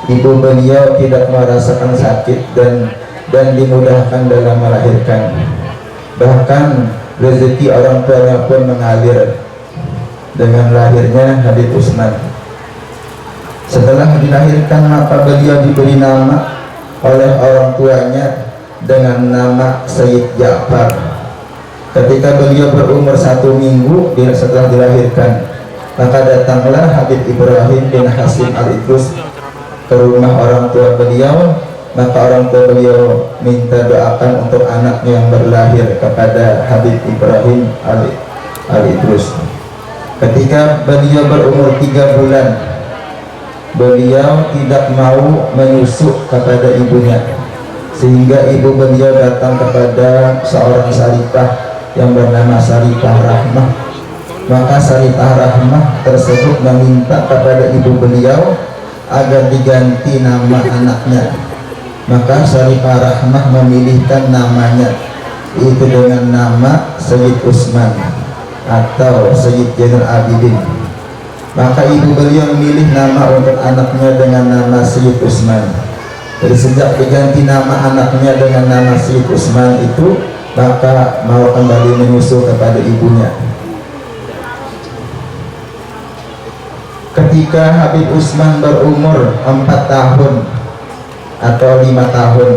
ibu beliau tidak merasakan sakit dan dimudahkan dalam melahirkan. Bahkan rezeki orang tuanya pun mengalir dengan lahirnya Habib Usman. Setelah dilahirkan, maka beliau diberi nama oleh orang tuanya dengan nama Sayyid Ja'far. Ketika beliau berumur 1 minggu setelah dilahirkan, maka datanglah Habib Ibrahim bin Hasim Al-Idrus ke rumah orang tua beliau. Maka orang tua beliau minta doakan untuk anaknya yang berlahir kepada Habib Ibrahim Al-Idrus. Ketika beliau berumur 3 bulan, beliau tidak mau menyusu kepada ibunya, sehingga ibu beliau datang kepada seorang Saripah yang bernama Saripah Rahmah. Maka Saripah Rahmah tersebut meminta kepada ibu beliau agar diganti nama anaknya. Maka Saripah Rahmah memilihkan namanya, itu dengan nama Sayyid Usman atau Sayyid Zainul Abidin. Maka ibu beliau memilih nama untuk anaknya dengan nama Sayyid Usman. Jadi sejak diganti nama anaknya dengan nama Sayyid Usman itu, maka mau kembali menyusul kepada ibunya. Ketika Habib Usman berumur 4 tahun atau 5 tahun,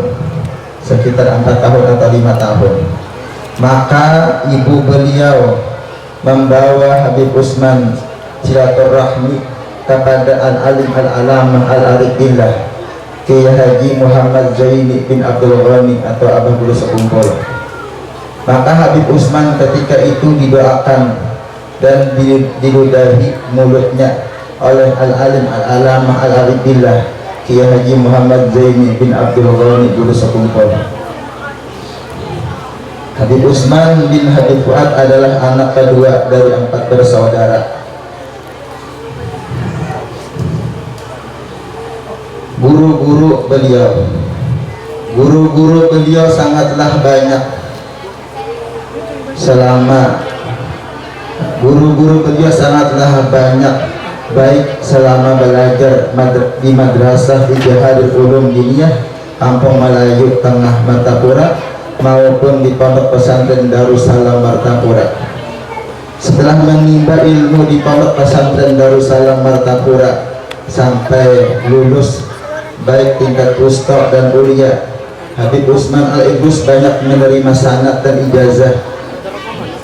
sekitar 4 tahun atau 5 tahun, maka ibu beliau membawa Habib Usman silaturahmi kepada Al-Alim Al-Alamah Al-Arifillah Kiai Haji Muhammad Zaini bin Abdul Ghani atau Abah Bulu Sekumpul. Maka Habib Usman ketika itu didoakan dan diludahi mulutnya oleh Al-Alim Al-Alamah Al-Arifillah Kiai Haji Muhammad Zaini bin Abdul Ghani Bulu Sekumpul. Habib Usman bin Habib Fuad adalah anak kedua dari 4 bersaudara. Guru-guru beliau sangatlah banyak. Guru-guru beliau sangatlah banyak, baik selama belajar di Madrasah Ijtihadul Ulum Diniyah Kampung Melayu Tengah Martapura maupun di Pondok Pesantren Darussalam Martapura. Setelah menimba ilmu di Pondok Pesantren Darussalam Martapura sampai lulus baik tingkat wusta dan kuliah, Habib Usman Al-Idrus banyak menerima sanad dan ijazah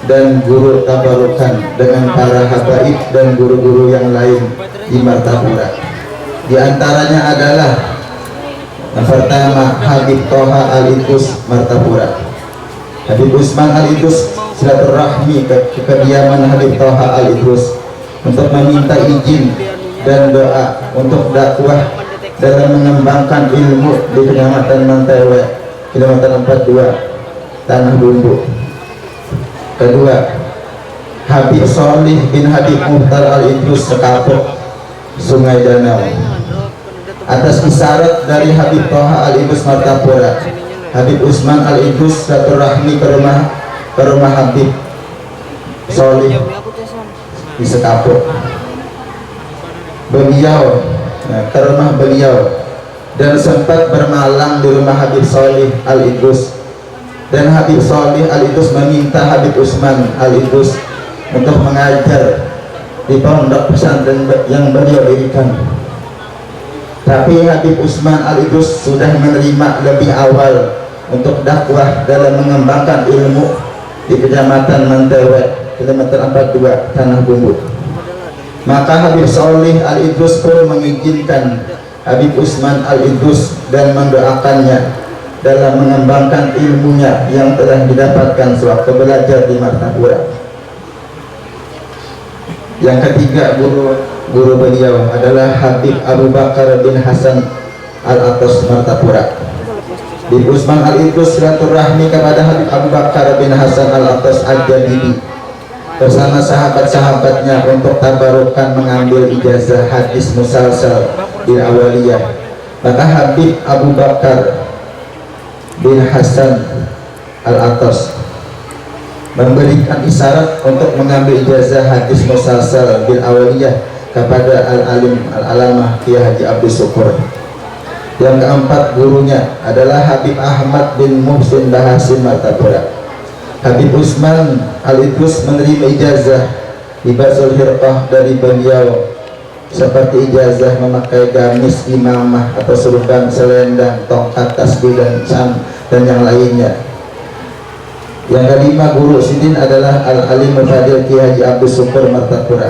dan guru tabarukan dengan para habaib dan guru-guru yang lain di Martapura. Di antaranya adalah yang pertama Habib Toha Al-Idrus Martapura. Habib Usman Al-Idrus silaturahmi ke kediaman Habib Toha Al-Idrus untuk meminta izin dan doa untuk dakwah dalam mengembangkan ilmu di Kecamatan Mantewe, kilometer 42 Tanah Bumbu. Kedua, Habib Solih bin Habib Muhtar Al-Idrus Sekapuk, Sungai Danau. Atas isyarat dari Habib Toha Al-Idrus Martapura, Habib Usman Al-Idrus silaturahmi ke rumah Habib Solih di Sekapuk. Ke rumah beliau dan sempat bermalam di rumah Habib Solih Al-Idrus, dan Habib Solih Al-Idrus meminta Habib Usman Al-Idrus untuk mengajar di pondok pesantren yang beliau dirikan. Tapi Habib Usman Al-Idrus sudah menerima lebih awal untuk dakwah dalam mengembangkan ilmu di Kecamatan Mantewe, kilometer 42 Tanah Bumbu. Maka Habib Solih Al-Idrus pun mengizinkan Habib Usman Al-Idrus dan mendoakannya dalam mengembangkan ilmunya yang telah didapatkan sewaktu belajar di Martapura. Yang ketiga, guru beliau adalah Habib Abu Bakar bin Hasan Al-Atas Martapura. Habib Usman Al-Idrus silaturahmi kepada Habib Abu Bakar bin Hasan Al-Atas Al-Jadidi bersama sahabat-sahabatnya untuk tabarukan mengambil ijazah hadis musalsal di awaliyah. Maka Habib Abu Bakar bin Hasan Al-Atas memberikan isyarat untuk mengambil ijazah hadis musalsal bil awaliyah kepada Al-Alim Al-Alamah Kiai Haji Abdul Syukur. Yang keempat, gurunya adalah Habib Ahmad bin Muhsin Bahasin Martapura. Habib Usman Al-Idrus menerima ijazah Libasul Hirqah dari beliau, seperti ijazah memakai gamis, imamah atau serban, selendang, tongkat, tasbih dan yang lainnya. Yang kelima, guru Sidin adalah Al-Alim Al-Fadil Ki Haji Abdus Syukur Martapura.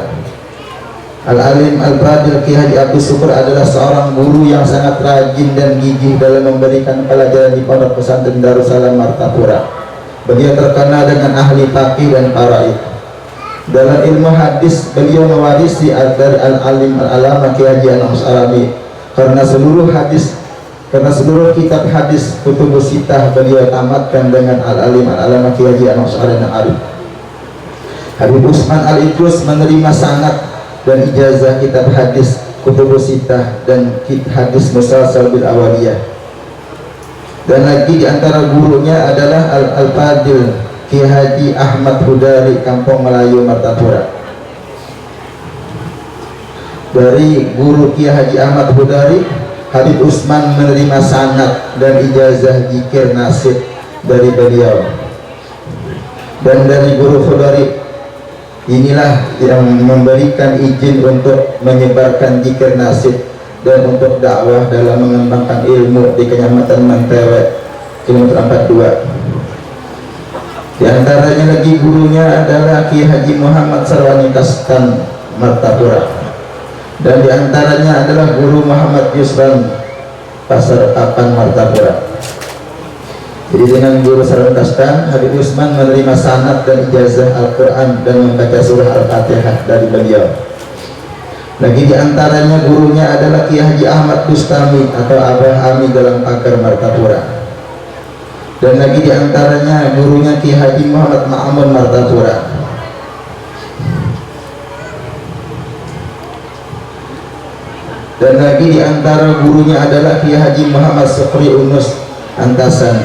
Al-Alim Al-Fadil Ki Haji Abdus Syukur adalah seorang guru yang sangat rajin dan gigih dalam memberikan pelajaran di Pondok Pesantren Darussalam Martapura. Beliau terkenal dengan ahli faqih dan faraid. Dalam ilmu hadis beliau mewarisi dari Al-Alim Al-Alama Ki Haji Al-Asqalani, karena seluruh kitab hadis kutubus sittah beliau tamatkan dengan Al-Alim Al-Alama Ki Haji Al-Asqalani Arif. Habib Usman Al-Idrus menerima sanad dan ijazah kitab hadis kutubus sittah dan hadis musalsal bil awaliyah. Dan lagi di antara gurunya adalah Al-Fadil Ki Haji Ahmad Hudari Kampung Melayu Martapura. Dari guru Ki Haji Ahmad Hudari, Habib Usman menerima sanad dan ijazah zikir nasyid dari beliau. Dan dari guru Hudari inilah yang memberikan izin untuk menyebarkan zikir nasyid dan untuk dakwah dalam mengembangkan ilmu di Kecamatan Mentewe, kilometer 42. Di antaranya lagi gurunya adalah Ki Haji Muhammad Sarwani Kastan Martapura, dan di antaranya adalah guru Muhammad Yusran Pasar Kapan Martapura. Jadi dengan guru Sarwani Kastan, Habib Usman menerima sanad dan ijazah Al-Quran dan membaca surah Al-Fatihah dari beliau. Lagi di antaranya gurunya adalah Ki Haji Ahmad Bustami atau Abah Ami dalam Pagar Martapura. Dan lagi di antaranya gurunya Ki Haji Muhammad Ma'amun Martapura. Dan lagi di antara gurunya adalah Ki Haji Muhammad Sukri Unus Antasan.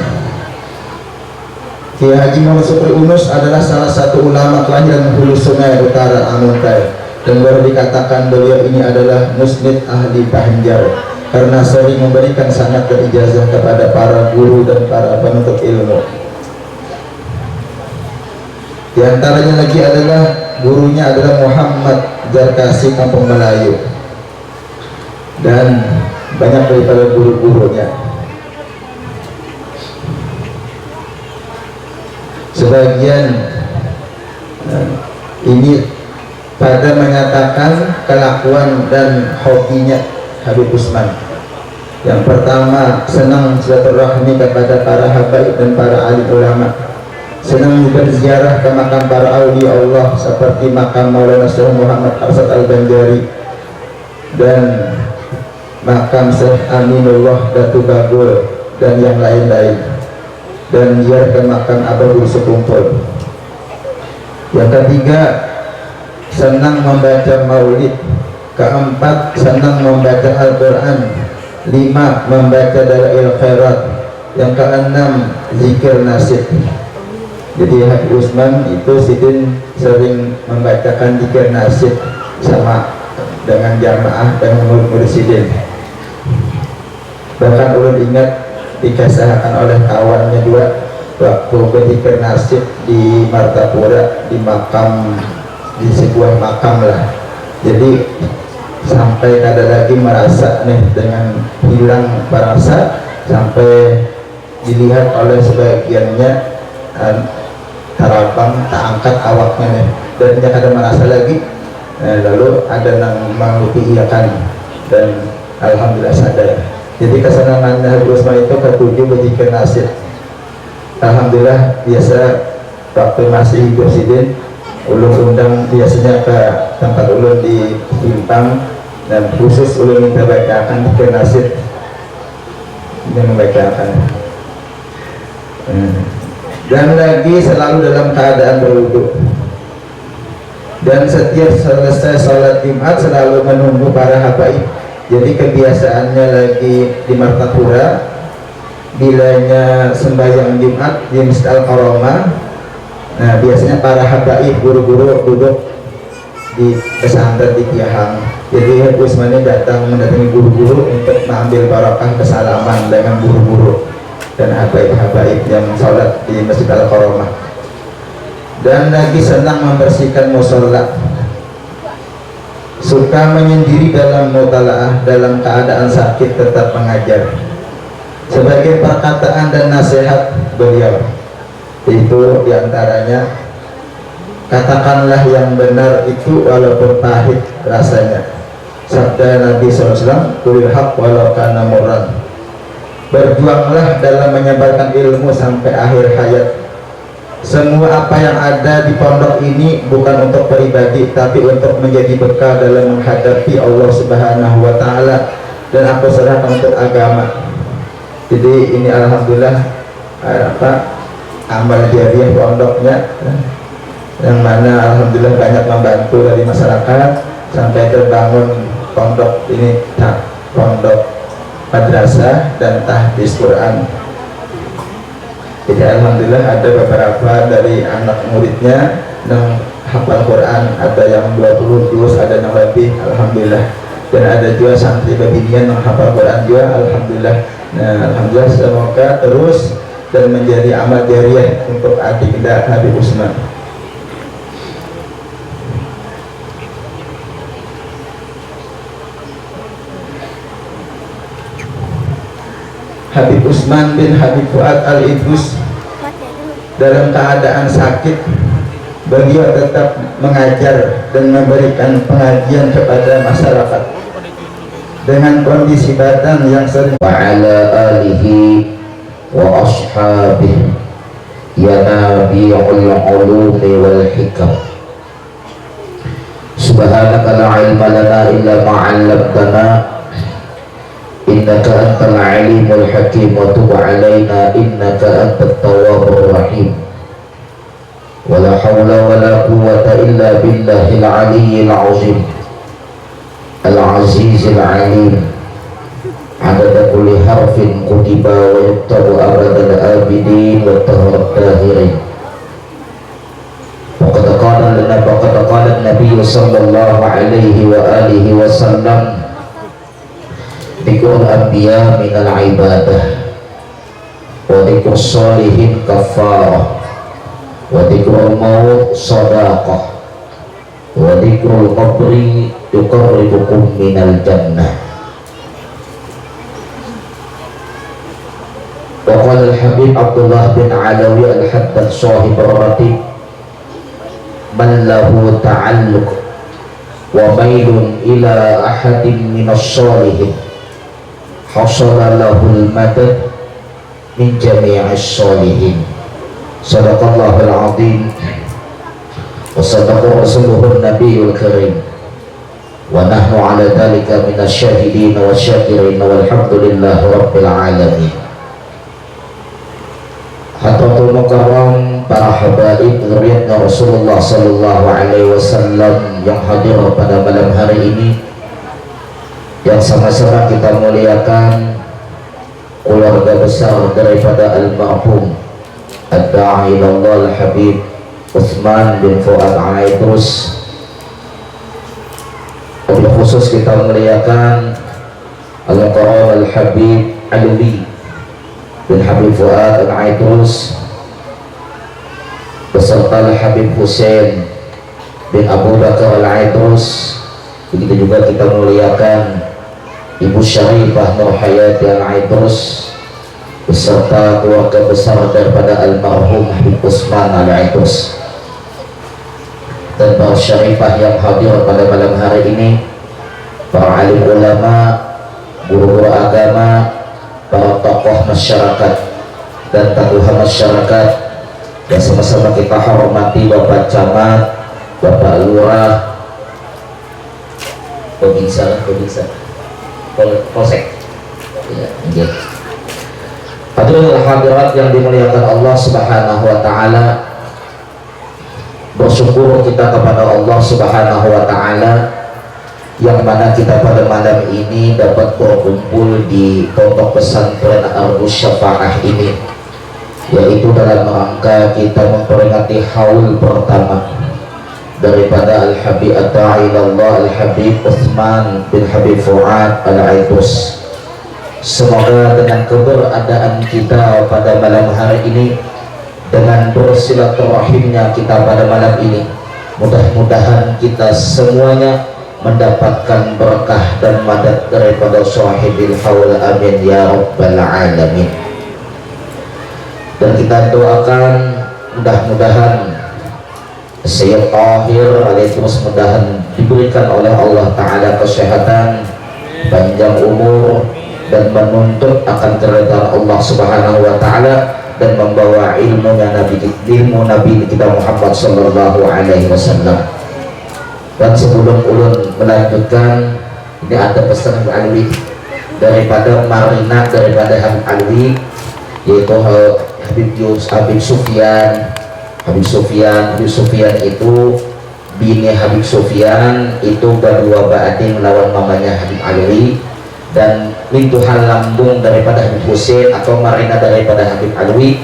Ki Haji Muhammad Sukri Unus adalah salah satu ulama kelahiran Hulu Sungai Utara Amuntai, dan baru dikatakan beliau ini adalah musnid ahli Banjar karena sering memberikan sanad dan ijazah kepada para guru dan para penuntut ilmu. Di antaranya lagi adalah gurunya adalah Muhammad Zarkasi Kampung Melayu, dan banyak daripada guru-gurunya. Sebagian ini pada menyatakan kelakuan dan hobinya Habib Usman. Yang pertama, senang silaturahmi kepada para habaib dan para alim ulama, senang berziarah ke makam para aulia Allah seperti makam Maulana Syekh Muhammad Arsad Al-Banjari dan makam Syekh Aminullah Datu Bagul dan yang lain-lain, dan ziarah ke makam Abah Guru Sekumpul. Yang ketiga, senang membaca maulid. Keempat, senang membaca Al-Quran. 5, membaca Dalail Khairat. Yang keenam, zikir nasyid. Jadi Habib Usman itu Sidin sering membacakan zikir nasyid sama dengan jamaah dan murid-murid Sidin. Bahkan ulun ingat dikasahkan oleh kawannya juga waktu berzikir nasyid di Martapura, di makam, di sebuah makam lah. Jadi sampai ada lagi merasa nih dengan hilang perasa, sampai dilihat oleh sebagiannya tarabang tak angkat awaknya nih, dan dia ada merasa lagi. Lalu ada yang mengupiakan dan alhamdulillah sadar. Jadi kesenangan Habib Usman itu ketujuh berzikir nasyid. Alhamdulillah biasa waktu masih hidup Sidin, ulun undang biasanya ke tempat ulun di Simpang, dan khusus ulun minta bacakan zikir nasyid, dia membacakan. Dan lagi selalu dalam keadaan berwudu, dan setiap selesai sholat Jumat selalu menunggu para habaib. Jadi kebiasaannya lagi di Martapura, bilanya sembahyang Jumat di Masjid Al-Karamah, nah biasanya para habaib guru-guru duduk di pesantren di Tiahang Jadi Usman ini datang mendatangi guru-guru untuk mengambil barakah kesalaman dengan guru-guru dan habaib-habaib yang sholat di Masjid Al-Karamah, dan lagi senang membersihkan musola, suka menyendiri dalam mutalaah, dalam keadaan sakit tetap mengajar. Sebagai perkataan dan nasihat beliau itu diantaranya, katakanlah yang benar itu walaupun pahit rasanya. Sabda Nabi SAW, kulil haq walau kana murran. Berjuanglah dalam menyebarkan ilmu sampai akhir hayat. Semua apa yang ada di pondok ini bukan untuk pribadi, tapi untuk menjadi bekal dalam menghadapi Allah Subhanahu wa Ta'ala, dan aku serahkan untuk agama. Jadi ini alhamdulillah amal jariah pondoknya, yang mana alhamdulillah banyak membantu dari masyarakat sampai terbangun pondok ini, pondok madrasah dan tahfiz Quran. Jadi alhamdulillah ada beberapa dari anak muridnya yang hafal Quran, ada yang 20 juz, ada yang lebih, alhamdulillah. Dan ada juga santri babinian yang hafal Quran juga, alhamdulillah. Nah, alhamdulillah, semoga terus dan menjadi amal jariah untuk adik kita Habib Usman. Habib Usman bin Habib Fuad Al-Idrus dalam keadaan sakit, beliau tetap mengajar dan memberikan pengajian kepada masyarakat dengan kondisi badan yang sering. Wa ala alihi wa ashabihi ya nabi'ul ulumi wal hikam. Subhanaka la ilma lana illa ma 'allamtana innaka antal alimul hakim, wa tub 'alaina innaka antat tawwabur rahim. Wala hawla wala quwwata illa billahil aliyyil azim al-azizil alim. Adada kulli harfin kutiba wa yuktabu abadal abidin wa tahrat tahirin. Faqad qala Nabi sallallahu alaihi wa alihi wa sallam, dzikrul anbiya minal ibadah wa dzikrus sholihin kafarah wa dzikrul maut sadaqah wa dzikrul qabri yuqarribukum minal jannah. Wa qala al-Habib Abdullah bin Alawi al-Haddad sahib ar-Ratib, man lahu ta'alluq wa mailun ila ahadin minas sholihin hasala lahul madad min jami'is sholihin. Sadaqallahul azim wa sadaqa rasuluhun nabiyul karim, wa nahnu ala dhalika minas syahidin wa syakirin walhamdulillahi rabbil alamin. Hadratul mukarram, para habaib dzurriyyatnya Rasulullah sallallahu alaihi wasallam yang hadir pada malam hari ini, yang sama-sama kita muliakan keluarga besar daripada almarhum ad-da'i ilallah al-Habib Usman bin Fuad Al-Idrus. Wabil khusus kita muliakan Al-Mukarram Al-Habib Alwi bin Habib Fuad Al-Idrus beserta Al-Habib Hussein bin Abu Bakar Al-Idrus. Begitu juga kita muliakan Ibu Syarifah Nur Hayati Al-Idrus beserta keluarga besar daripada almarhum Habib Usman Al-Idrus, dan para syarifah yang hadir pada malam hari ini, para alim ulama, guru-guru agama, para tokoh masyarakat dan tabuhan masyarakat yang sama-sama kita hormati, Bapak Camat, Bapak Lurah, Polsek, ya, hadirin hadirat yang dimuliakan Allah Subhanahu wa Ta'ala. Bersyukur kita kepada Allah Subhanahu wa Ta'ala yang mana kita pada malam ini dapat berkumpul di pondok pesantren Ardhus Syafa'ah ini, yaitu dalam rangka kita memperingati haul pertama daripada Al-Habib Ad-Da'i ilallah Al-Habib Usman Utsman bin Habib Fuad Al-Aidrus. Semoga dengan keberadaan kita pada malam hari ini, dengan bersilaturahimnya kita pada malam ini, mudah-mudahan kita semuanya mendapatkan berkah dan madad daripada sahibil haul, amin ya rabbal alamin. Dan kita doakan mudah-mudahan Sayyid Tahir alaihi mudah-mudahan diberikan oleh Allah Ta'ala kesehatan, panjang umur, dan menuntut akan keridhaan Allah Subhanahu wa Ta'ala, dan membawa ilmu Nabi kita Muhammad sallallahu alaihi wasallam. Dan sebelum ulun melanjutkan, ini ada pesan Alwi daripada Marina, daripada Habib Alwi, yaitu Habib Sufyan. Habib Sufyan itu bini Habib Sufyan itu berdua ba'ading lawan mamanya Habib Alwi, dan mintuhan lambung daripada Habib Husain atau Marina daripada Habib Alwi,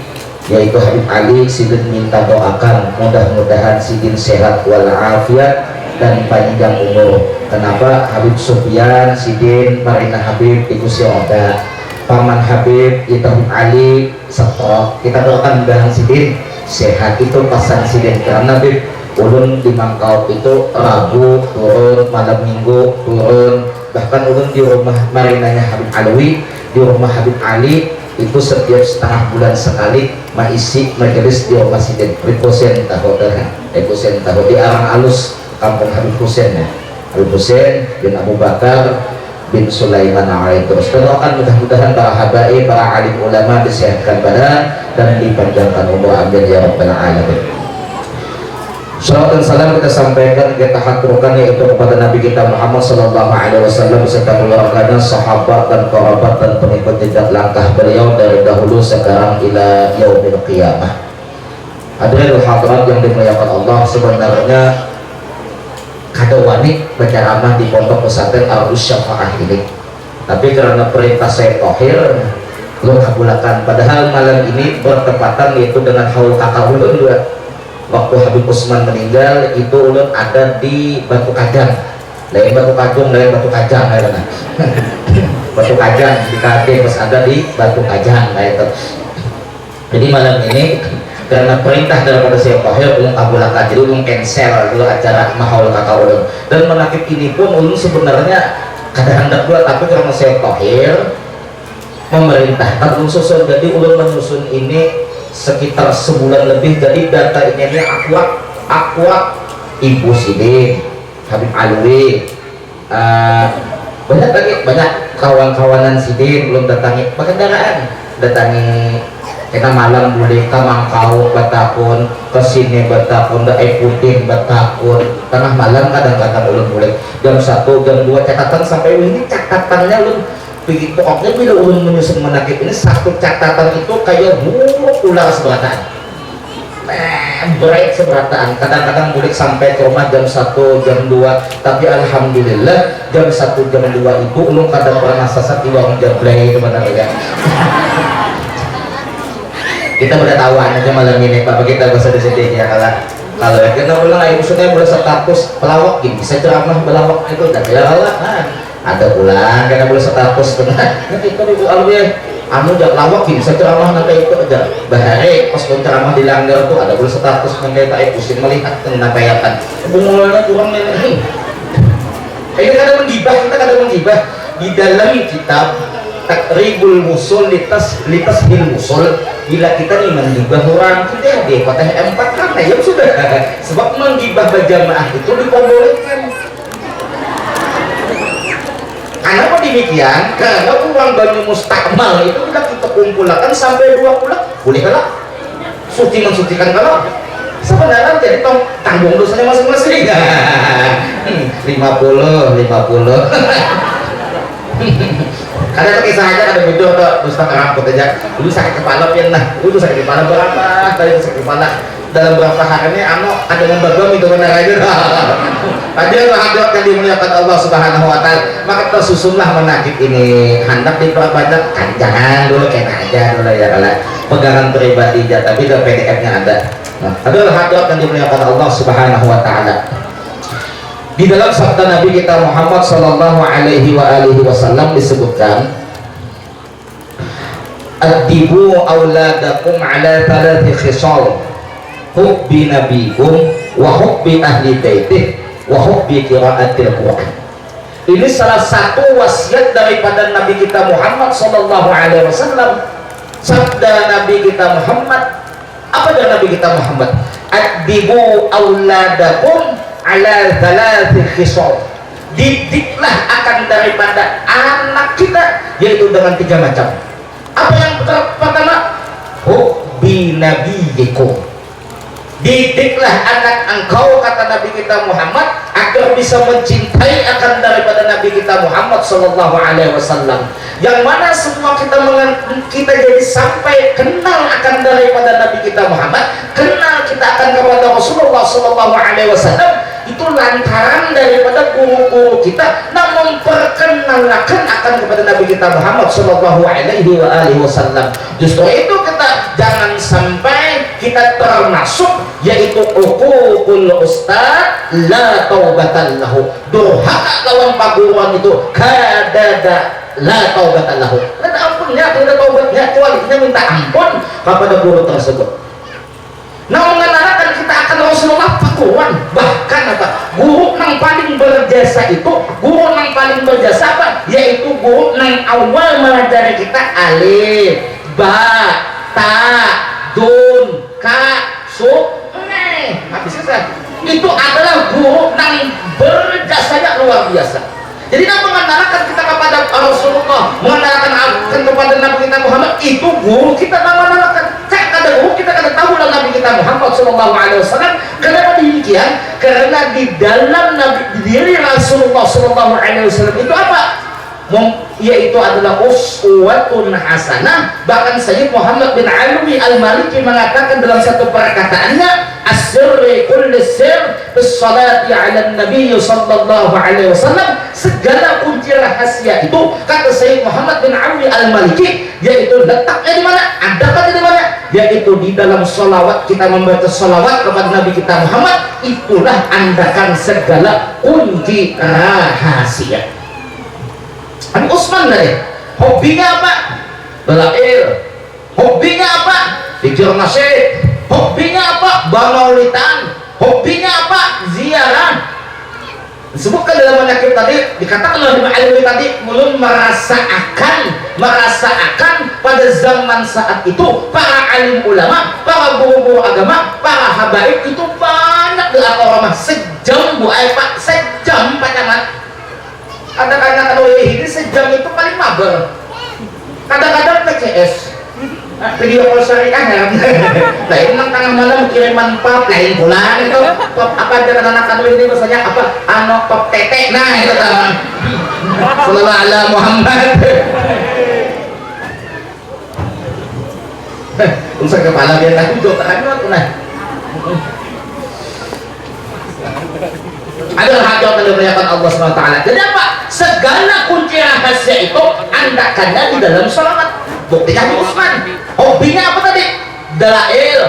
yaitu Habib Ali. Sidin minta doakan mudah-mudahan Sidin sehat walafiat dan panjang umur. Kenapa? Habib Sufyan, Sidin, Marina Habib itu sioda, paman Habib itu Habib Ali setok. Kita doakan mudahan Sidin sehat itu pasang Sidin, karena Habib ulun di Mangkau itu Rabu turun, malam Minggu turun, bahkan ulun di rumah Marinanya Habib Alwi, di rumah Habib Ali itu setiap setengah bulan sekali maisi majelis di rumah Sidin. Reposen tahu di Arang Alus, kampung Habib Husain ya. Habib Husain bin Abu Bakar bin Sulaiman Al-Aidrus. Doakan mudah-mudahan para habaib, para alim ulama disehatkan badan dan dipanjangkan umur, amin ya rabbal alamin. Salawat dan salam kita sampaikan, kita haturkan yaitu kepada Nabi kita Muhammad sallallahu alaihi wasallam beserta keluarga, sahabat dan kerabat dan pengikut jejak langkah beliau dari dahulu sekarang ila yaumil qiyamah. Hadirin hadirat yang dimuliakan Allah, sebenarnya kada wani berceramah di pondok pesantren Arus Syafaah ini, tapi karena perintah Sayyid Tahir belum kabulakan. Padahal malam ini bertepatan yaitu dengan haul kakak ulun juga. Waktu Habib Utsman meninggal itu ulun ada di Batu Kajang, lain Batu Kajung, lain Batu Kajang karena Batu Kajang di KD pas ada di Batu Kajang itu. Jadi malam ini karena perintah daripada Syekh Tahir ulun kabulakan, jadi ulun cancel dulu acara mahaul kakak ulun. Dan menakib ini pun ulun sebenarnya kada hendak dua, tapi karena Syekh Tahir memerintahkan ulun susun, jadi ulun menyusun ini sekitar sebulan lebih. Jadi data ini akuat Ibu Sidin, Habib Alwi, banyak lagi, banyak kawan-kawanan Sidin belum datangi kendaraan, datangi kita malam boleh ke Mangkau batakun, ke sini batakun, ke Putin batakun, tengah malam kadang-kadang ulun boleh jam 1, jam 2 catatan sampai ini catatannya ulun. Pokoknya bila ulun menyusun menakib ini, satu catatan itu kayak ular seberataan, berat seberataan. Kadang-kadang boleh sampai ke rumah jam 1, jam 2, tapi alhamdulillah jam 1, jam 2 itu ulun kadang pernah sasat di uang jablay itu benar ya. Kita udah tahuan aja malam ini Pak, kita bahasa di sini ya. Kalau ya kita ulang lagi maksudnya boleh status pelawak gini, bisa ceramah pelawak itu udah pelawak ada pulang karena boleh status benar. Nanti itu Ibu Alwi anu jak lawak bisa ceramah nanti itu aja bahare pas ceramah di langgar tuh ada boleh status nanti tak pusing melihat penampakan bungulnya kurang nih. Ini kadang menggibah, kita kadang menggibah di dalam kitab Takribul Musul litas hil musul. Bila kita nih menggibah orang kita di kota 4 karena ya sudah, sebab menggibah berjamaah itu diperbolehkan. Kenapa demikian? Karena uang Banyu Mustakmal itu kita kumpulkan sampai 2 bulan, boleh kalah suci mensucikan kalau sebenarnya jadi tanggung dosanya masing-masing. 50 kadang kisah aja ada video atau dusta keraput aja dulu sakit kepala pian dulu sakit kepala berapa tadi sakit kepala dalam berapa hari ini ada membagi itu benar aja. Tadi Allah yang dimuliakan Allah Subhanahu wa Ta'ala, maka tersusunlah menakib ini hendak diperbanyak kan, jangan dulu kena aja dulu ya kalau pegangan pribadi aja, tapi the PDF nya ada. Adalah hadirat yang dimuliakan Allah Subhanahu wa Ta'ala. Di dalam sabda Nabi kita Muhammad sallallahu alaihi wasallam disebutkan, "Adibu auladakum ala thalathi khisal, hubbi nabikum wa hubbi ahli baitih wa hubbi qiraatil Qur'an." Ini salah satu wasiat daripada Nabi kita Muhammad sallallahu alaihi wasallam. Sabda Nabi kita Muhammad, apa dari Nabi kita Muhammad? Adibu auladakum ala thalathi khisal, didiklah akan daripada anak kita yaitu dengan 3 macam. Apa yang pertama? Hubbi nabiyikum, didiklah anak engkau, kata Nabi kita Muhammad, agar bisa mencintai akan daripada Nabi kita Muhammad sallallahu alaihi wasallam, yang mana semua kita jadi sampai kenal akan daripada Nabi kita Muhammad, kenal kita akan kepada Rasulullah sallallahu alaihi wasallam, itu lantaran daripada guru-guru kita namun memperkenalkan akan kepada Nabi kita Muhammad sallallahu alaihi wasallam. Justru itu kita jangan sampai kita termasuk yaitu uququl ustad la taubatan lahu, durhaka lawan paguruan itu kadada la taubatan lahu, tidak ada ampunnya, tidak ada taubatnya, kecuali kita minta ampun kepada guru tersebut. Nah, mengenalkan kita akan Rasulullah pakuan, bahkan apa, guru yang paling berjasa itu, guru yang paling berjasa apa, yaitu guru yang awal mengajari kita alif, ba, ta, dun, ka, su, habis selesai. Itu adalah guru yang berjasanya luar biasa. Jadi nak mengenalkan kita kepada Rasulullah, mengenalkan kepada Nabi kita Muhammad, itu guru kita mengenalkan. Ada guru kita kada tahu lah Nabi kita Muhammad sallallahu alaihi wasallam. Kenapa demikian? Karena di dalam diri Rasulullah sallallahu alaihi wasallam itu apa? Yaitu adalah uswatun hasanah. Bahkan Sayyid Muhammad bin Alwi Al-Maliki mengatakan dalam satu perkataannya, as-sirri kulli sir bis-salati 'ala Nabi sallallahu alaihi wasallam, segala kunci rahasia itu, kata Sayyid Muhammad bin Alwi Al-Maliki, yaitu letaknya di mana? Adakah di mana? Yaitu di dalam salawat, kita membaca salawat kepada Nabi kita Muhammad, itulah andakan segala kunci rahasia. Abu Usman dari hobinya apa? Belail. Hobinya apa? Dikir nasyid. Hobinya apa? Bamaulitan. Hobinya apa? Ziarah. Disebutkan dalam penyakit tadi, dikatakan oleh Al-Alwi tadi, belum merasakan pada zaman saat itu para alim ulama, para guru-guru agama, para habaib itu banyak di orang sejam bu Pak, sejam pacaran. Kadang-kadang kalau ini sejam itu paling mager, kadang-kadang PCS video call syariah ya. Nah ini tengah malam kiriman pap lain pula itu pap apa anak kandung ini biasanya apa pap tete, nah itu kan sallallahu ala Muhammad. Usah kepala dia tak duduk tak ada nah. Adalah hajat yang dimuliakan Allah SWT. Jadi apa? Segala kunci rahasia itu andakannya di dalam salawat. Buktinya Abu Usman. Hobinya apa tadi? Dalail,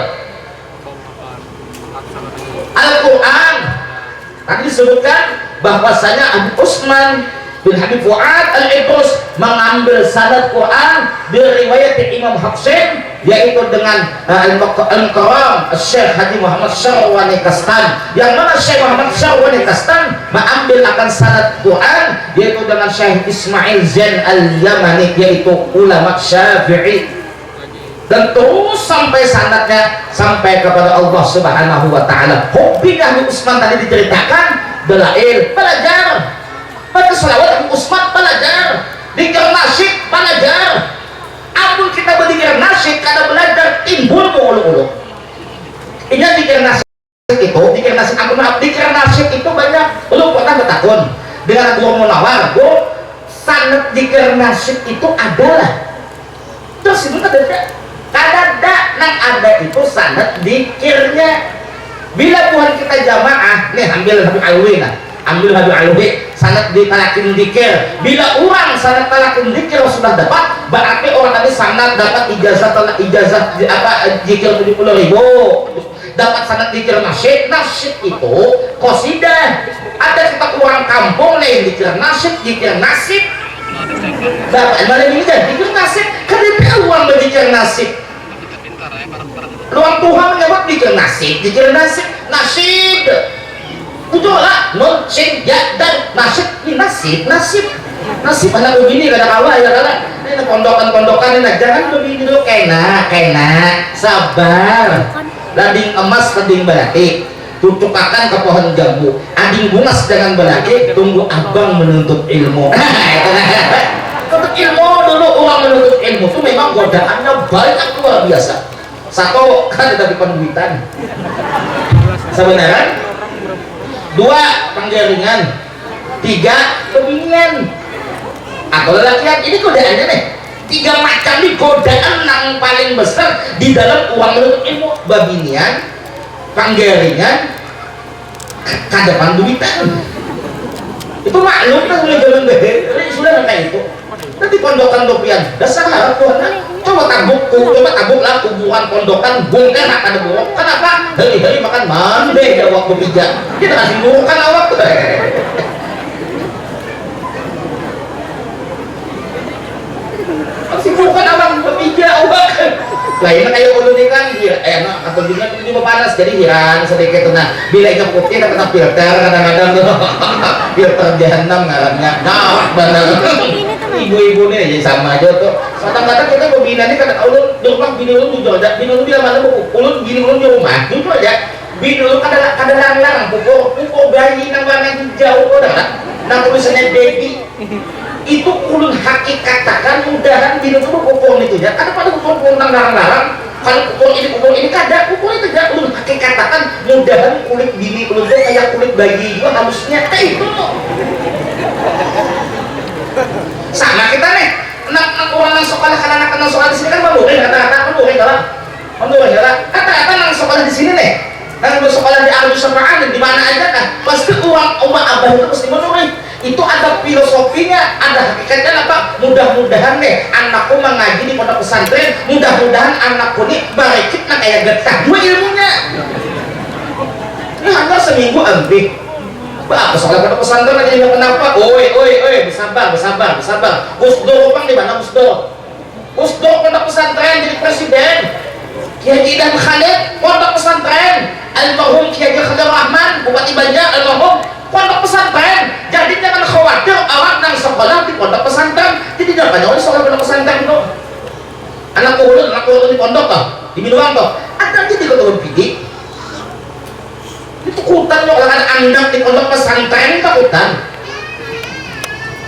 Al-Quran. Tadi disebutkan bahwasanya Abu Usman bin Habib Fuad Al-Idrus mengambil sanad Quran dari riwayat Imam Hafsin, yaitu dengan Al-Mukarram Syekh Haji Muhammad Syarwani Kastan, yang mana Syekh Muhammad Syarwani Kastan mengambil akan sanad Quran yaitu dengan Syekh Ismail Zain Al-Yamani, yaitu ulama Syafi'i, dan terus sampai sanadnya sampai kepada Allah Subhanahu wa taala. Hobi Abu Usman tadi diceritakan, dalail, belajar pada selawat Abu Usman, belajar dikir nasyid, belajar. Ampun kita berdikir nasyid kada belajar timbul ulu-ulu. Ini dikir nasyid itu, dikir nasyid, ampun maaf, dikir nasyid itu banyak. Lu pernah bertakun dengan gua Munawar, gua sanad dikir nasyid itu adalah terus itu kada nang ada itu sanad dikirnya. Bila Tuhan kita jamaah, nih ambil Habib Alwi lah, ambil Habib Alwi sanad di talakin dikir. Bila orang sanad talakin dikir sudah dapat, berarti orang tadi sanad dapat ijazah apa dikir 70.000. dapat sangat dikir nasyid. Nasyid itu qasidah. Ada kita orang kampung lain dikir nasyid, dikir nasib. Bapak malah ini kan dikir nasib, karena uang berdikir nasib. Luang Tuhan menyebut dikir nasib, nasyid. Ujolah nun sin ya dan nasib ini nasib anak begini kada kalah ya kada ini pondokan jangan begini dulu kena sabar lading emas lading batik tutukakan ke pohon jambu ading bunga sedangkan batik tunggu abang menuntut ilmu. Menuntut ilmu dulu, orang menuntut ilmu itu memang godaannya banyak luar biasa. Satu kan ada di penduitan sebenarnya, dua penggaringan, tiga kebingungan atau lelakian. Ini godaannya nih tiga macam nih godaan yang paling besar di dalam uang menuntut ilmu: babinian, penggaringan, kada penduitan. Itu maklum kan mulai zaman dahulu sudah kayak itu. Nanti pondokan dopian dasar harap Tuhan coba tabuk lah kuburan pondokan bungker nak ada buruk. Kenapa? Hari-hari makan mande ya waktu pijak kita kasih burukan awak. Kasih burukan awak pijak awak lain kayak ulu nih kan enak atau juga itu juga panas jadi hiran sedikit. Nah bila ikan putih kena filter kadang-kadang tuh filter jahanam ngarannya nah benar. Ibu-ibu nih jadi sama aja tuh kadang-kadang kita membina nih kadang ulun di rumah bini ulun tuh jodoh bini ulun bilang mana ulun bini ulun di rumah itu aja bini ulun kadang larang pukul bayi nang warna hijau udah nang tulisannya baby itu ulun hakikat katakan mudahan bini ulun pukul itu ya karena pada pukul nang larang kalau pukul ini kada pukul itu ya ulun hakikat katakan mudahan kulit bini ulun tuh kayak kulit bayi juga halusnya kayak itu sama kita nih orang yang sekolah karena anak yang sekolah di sini kan menurut kata-kata yang sekolah di sini nih yang bersekolah di Arab Samaan di mana aja kan pasti uang umat abah itu pasti menurut itu ada filosofinya, ada hakikatnya apa? Mudah-mudahan nih anakku mengaji di pondok pesantren, mudah-mudahan anakku nih barikit nak kayak getah dua ilmunya. Ini hanya seminggu ambil apa soalnya pondok pesantren aja nggak kenapa? Oi, bersabar. Gusdur opang di mana Gusdur pondok pesantren jadi presiden. Kiai Idam Khalid pondok pesantren, almarhum Kiai Khadir Rahman Bupati Banjar almarhum pondok pesantren. Jadi jangan khawatir awak nang sekolah di pondok pesantren. Jadi jangan banyak orang sekolah pondok pesantren tuh. Anak ulun di pondok toh, di Minuang toh. Ada jadi ketua bidik. Itu kutan loh kan andak di pondok pesantren takutan.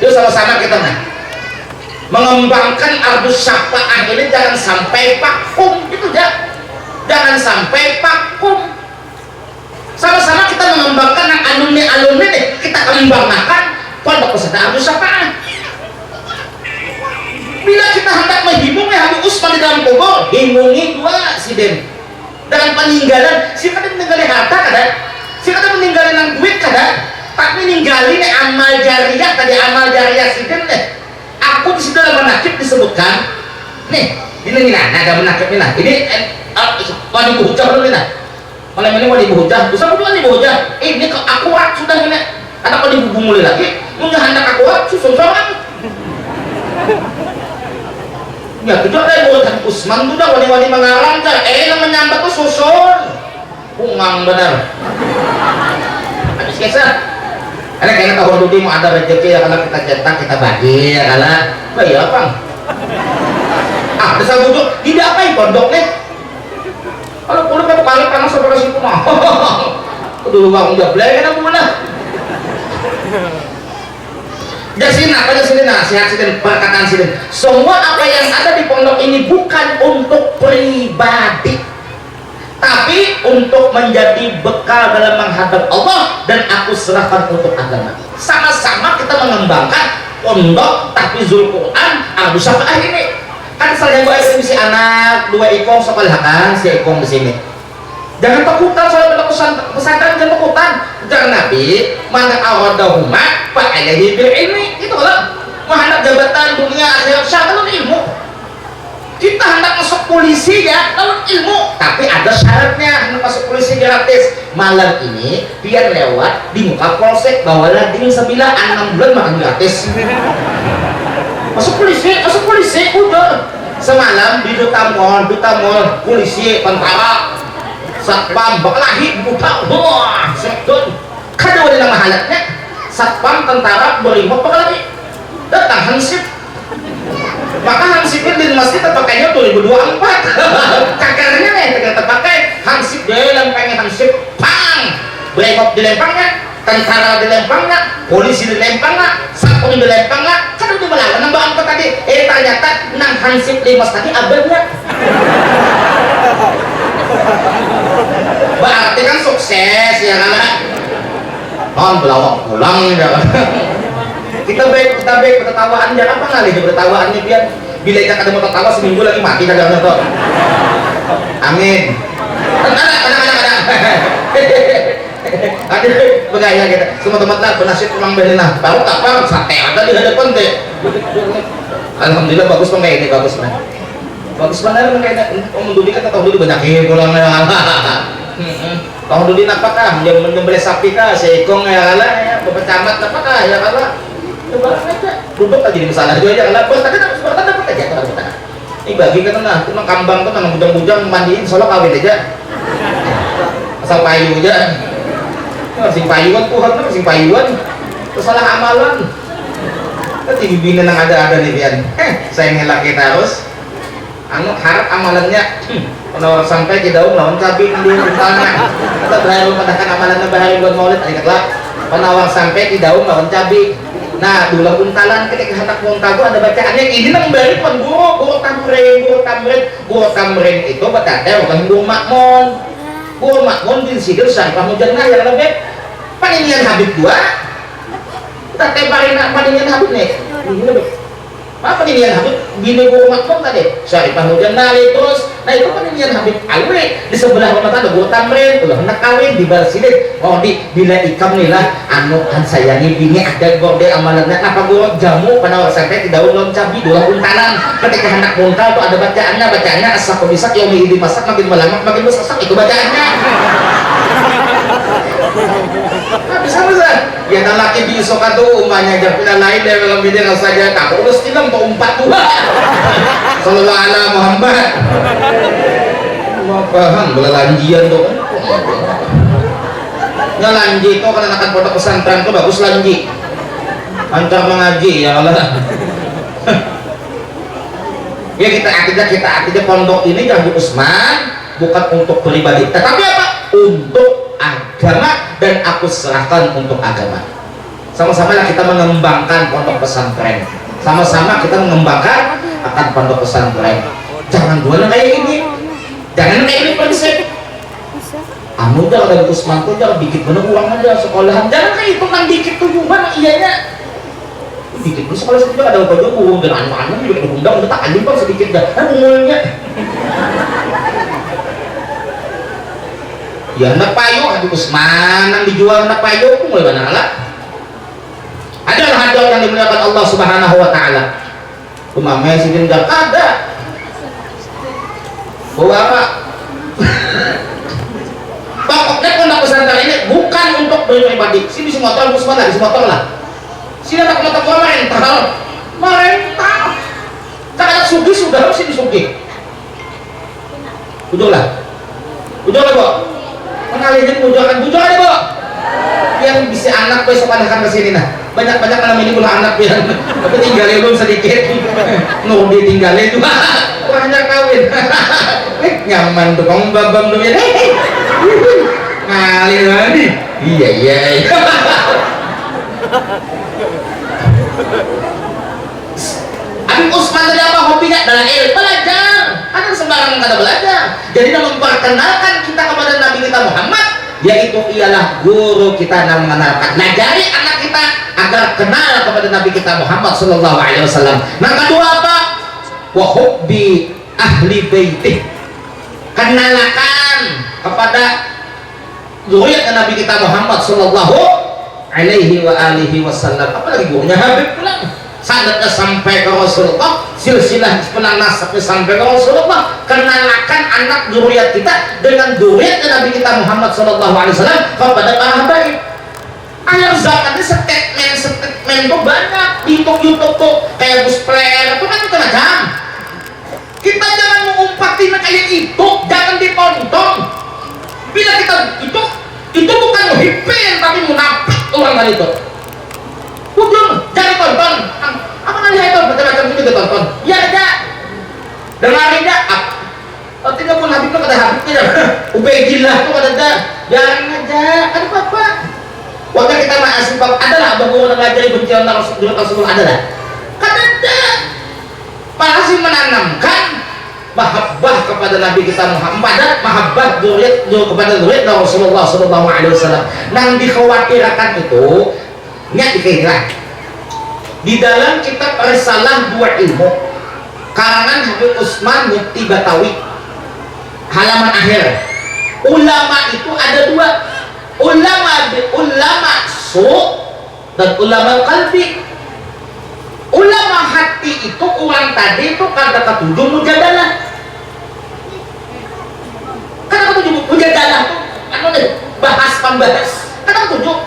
Yuk sama-sama kita nah mengembangkan ardus syafa'ah ini jangan sampai vakum itu ya. Jangan sampai vakum. Sama-sama kita mengembangkan yang alumni nih kita kembangkan pondok pesantren ardus syafa'ah. Bila kita hendak menghibungnya Habib Usman di dalam kubur, himungi dua siden dengan peninggalan si kada meninggalin harta kada si kada meninggalin duit kada tapi ninggalin amal jariah tadi amal jariah siden nih. Aku di situ dalam menakib disebutkan nih ini ada menakib ini wadi buhujah dulu nih malam ini wadi buhujah bisa berdua nih buhujah ini akurat sudah ini ada wadi bubu mulai lagi punya hendak akurat susun sama ya itu ada buatan Usman tuh dah wadi-wadi mengarang kan yang menyambat tuh susun pungang benar habis kisah karena kayaknya tahun dulu mau ada rezeki ya kalau kita cetak kita bagi ya kalau bayi apa bisa bujuk tidak apa yang pondok nih kalau pulang ke kali panas sampai ke situ mah dulu bang udah belai kan aku mana jadi nasihat sini perkataan sini semua apa yang ada di pondok ini bukan untuk pribadi tapi untuk menjadi bekal dalam menghadap Allah dan aku serahkan untuk agama. Sama-sama kita mengembangkan pondok tahfizul Quran Ardus Syafa'ah ini. Kan misalnya gua ada si anak dua ikong sekolah kan si ikong di sini. Jangan takutan soal pondok pesantren jangan takutan. Jangan Nabi mana awadahuma fa alaihi bil ilmi itu kalau menghendak jabatan dunia akhirat syahadu ilmu. Kita hendak masuk masuk polisi ya dalam ilmu, tapi ada syaratnya. Masuk polisi gratis. Malam ini biar lewat di muka polsek bawalah ding 9 6 bulan makan gratis. Masuk polisi udah semalam di duta mall polisi tentara satpam bakalahi buka wah sekdon kada ada nama halatnya satpam tentara berimot bakalahi datang hansip. Maka hansipnya di masjid terpakainya 2024 kakarnya nih ternyata terpakai hansip dia lempangnya hansip pang bremot dilempangnya tentara dilempangnya polisi dilempangnya satpam dilempangnya kan udah melawan nambah angkot tadi ternyata nang hansip limas tadi abadnya berarti kan sukses ya kan belawak pulang ya kita baik bertawaan jangan apa kali bertawaannya biar bila ikan ada mau tertawa seminggu lagi mati kagak nonton. Amin. Ada begaya kita semua tempat lah bernasib pulang berenah baru tak paham sate ada di hadapan deh. Alhamdulillah bagus bang kayak ini bagus benar kayak om Dudi kan tahu dulu banyak pulangnya. Tahu Dudi apakah yang menyembelih sapi kah seekong ya kalah ya bapak camat apakah ya kalah duduk aja di masalah itu aja kalau bos tadi dapat aja kalau kita ini bagi kan nah cuma kambang tuh nang bujang-bujang mandiin solo kawin aja asal payu aja sing payuan Tuhan sing payuan salah amalan tapi bibina nang ada nih pian saya ngelak kita harus harap amalannya penawar sampai ke daun lawan cabai nanti misalnya kita berharap mengadakan amalannya bahari buat maulid ingatlah penawar sampai di daun lawan cabai. Nah, dua untalan ketika hendak untal itu ada bacaannya ini nang bari pun guru tamrin itu berarti bukan guru makmon din sidil sang pamujang nah yang lebih paninian habib dua kita temparin paninian habib nih ini lebih apa paninian habib bini guru makmon tadi sari pamujang nah terus nah itu paninian habib alwe di sebelah rumah ada guru tamrin udah hendak kawin di bar sidil oh di bila ikam nih lah anu kan sayangi bini ada gorde amalannya apa guru jamu penawar sampai di daun lon cabi dua untalan ketika hendak untal tuh ada bacaannya asal bisa yomi ini masak makin melamak makin besasak itu bacaannya bisa ya dan laki di isokan tuh umanya jatuh lain dari dalam bidang saja tak urus tilam tuh umpat tuh sallallahu alaihi Muhammad paham belalanjian tuh lanji itu kan anak pondok pesantren tuh bagus lanji antar mengaji ya Allah ya kita akidah pondok ini Janji Usman bukan untuk pribadi tetapi apa untuk agama dan aku serahkan untuk agama sama-sama lah kita mengembangkan pondok pesantren sama-sama kita mengembangkan akan pondok pesantren jangan dua kayak ini jangan kayak ini prinsip anu dah ada Usman tuh jangan dikit bener uang aja sekolahan jangan kayak itu nang dikit tuh gimana iyanya dikit tuh sekolah sedikit ada apa juga dan anu juga ada undang udah tak anjing bang sedikit dah umurnya ya anak payu ada Usman nang dijual anak payu mulai mana lah adalah hadiah yang dimuliakan Allah Subhanahu Wa Taala umamnya sidin gak ada bawa apa pokoknya pondok pesantren ini bukan untuk pribadi sini semua motor Usman lah semua motor lah sini anak motor gua merental tak ada sugi sudah harus sini sugi udah lah bu mengalihkan bujangan bu yang bisa anak besok anakan ke sini nah banyak malam ini pula anak yang tapi tinggalin belum sedikit nur ditinggalin juga banyak kawin nyaman tuh kamu babam tuh ya ngalir lagi iya Habib Usman tadi apa hobinya dalam belajar kan sembarangan kata belajar jadi memperkenalkan kita kepada Nabi kita Muhammad yaitu ialah guru kita yang mengenalkan ngajari anak kita agar kenal kepada Nabi kita Muhammad sallallahu alaihi wasallam. Nah kedua apa? Wa hubbi ahli baitih, kenalkan kepada zuriat Nabi kita Muhammad sallallahu alaihi wa alihi wasallam. Apalagi gurunya Habib pulang sanadnya sampai ke Rasulullah, silsilah penanasabnya sampai ke Rasulullah. Kenalakan anak zuriat kita dengan zuriat Nabi kita Muhammad SAW kepada para habaib. Akhir zaman ini statement tuh banyak di YouTube tuh, kayak Gus Player itu kan macam-macam. Kita jangan mengumpati kayak itu, jangan ditonton. Bila kita itu bukan muhibbin tapi munafik orang tadi itu. Ujung jangan tonton. Apa namanya itu macam-macam itu ditonton. Ya aja. Dengarin ya. Tidak pun Habib itu kata Habibnya. Ubaidillah itu kata dia. Jangan aja. Kan apa? Waktu kita masih adalah bagaimana mengajari benci Rasulullah adalah. Kata dia. Masih menanamkan mahabbah kepada Nabi kita Muhammad, mahabbah kepada zuriat Rasulullah sallallahu alaihi wasallam. Nang dikhawatirkan itu nya dikira di dalam kitab Risalah Dua Ilmu karangan Habib Utsman Mufti Batawi halaman akhir, ulama itu ada dua, ulama su dan ulama qalbi. Ulama hati itu orang tadi itu kata ketujuh mujadalah. Kata ketujuh mujadalah itu anu bahas pembahas. Kata ketujuh.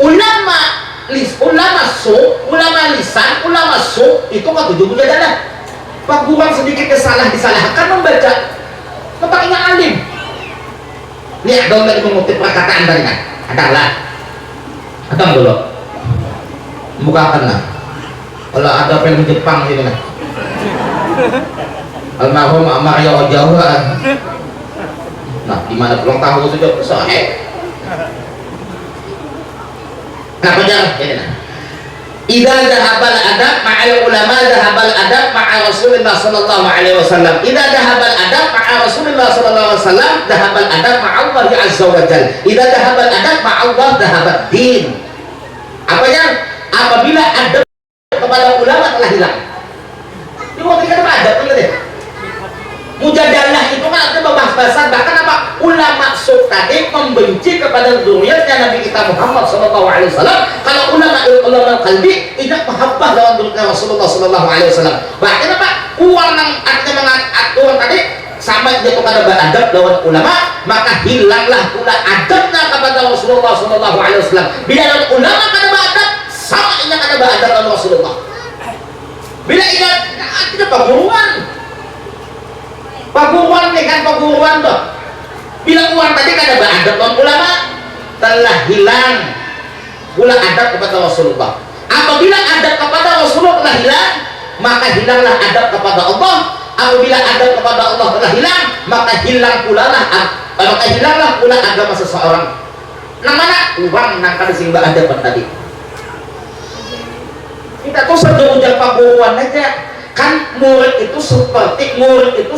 Ulama su, ulama lisan, ulama su itu ketujuh mujadalah. Pak Gurang sedikit disalahkan membaca. Kepakainya alim. Lihat dong tadi mengutip perkataan tadi kan. Adalah. Atang dulu. Bukakan lah. Kalau ada film Jepang gitu nah. Almarhum Mario Jawa. Nah, di mana pulang tahu sudah soalnya. Nah, benar ini nah. Idza dhahabal adab ma'al ulama dhahabal adab ma'a Rasulullah sallallahu alaihi wasallam. Idza dhahabal adab ma'a Rasulullah sallallahu alaihi wasallam dhahabal adab ma'a Allah azza wa jalla. Idza dhahabal adab ma'a Allah dhahabad din. Apanya? Apabila adab kepada ulama telah hilang. Ini mau dikatakan adab kan tadi. Mujadalah itu kan artinya bahas-bahasan, bahkan apa ulama sub tadi membenci kepada zuriatnya Nabi kita Muhammad SAW. Kalau ulama qalbi tidak mahabbah lawan zuriatnya Rasulullah SAW. Bahkan apa uang yang artinya mengatur tadi sama dia kepada beradab lawan ulama, maka hilanglah pula adabnya kepada Rasulullah SAW. Bila lawan ulama kada beradab, sama ini kada beradab lawan Rasulullah. Bila ingat tidak paguruan nih kan paguruan tuh. Bila uang tadi kada beradab lawan ulama, telah hilang pula adab kepada Rasulullah. Apabila adab kepada Rasulullah telah hilang, maka hilanglah adab kepada Allah. Apabila adab kepada Allah telah hilang, maka hilanglah pula agama seseorang. Nah mana uang nang kada sing beradab tadi. Kita tuh sejauh paguruan aja. Kan murid itu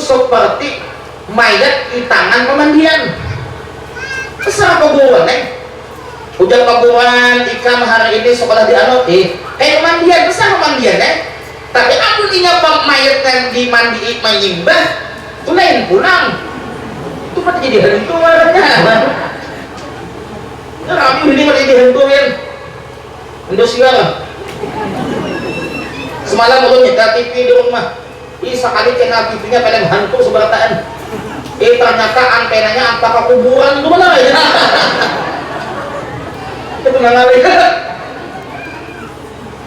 seperti mayat di tangan pemandian. Kesal paguruan ujar paguruan ikam hari ini sekolah di anu pemandian besar pemandian tapi aku ingat mayat yang dimandi menyimbah itu lain pulang itu pasti jadi hantu warnanya kami ini pasti jadi hantuin Indosiar. Semalam belum nyetel TV di rumah. Sekali channel TV-nya film hantu seberataan. Ternyata antenanya antara kuburan itu mana ya? Itu nggak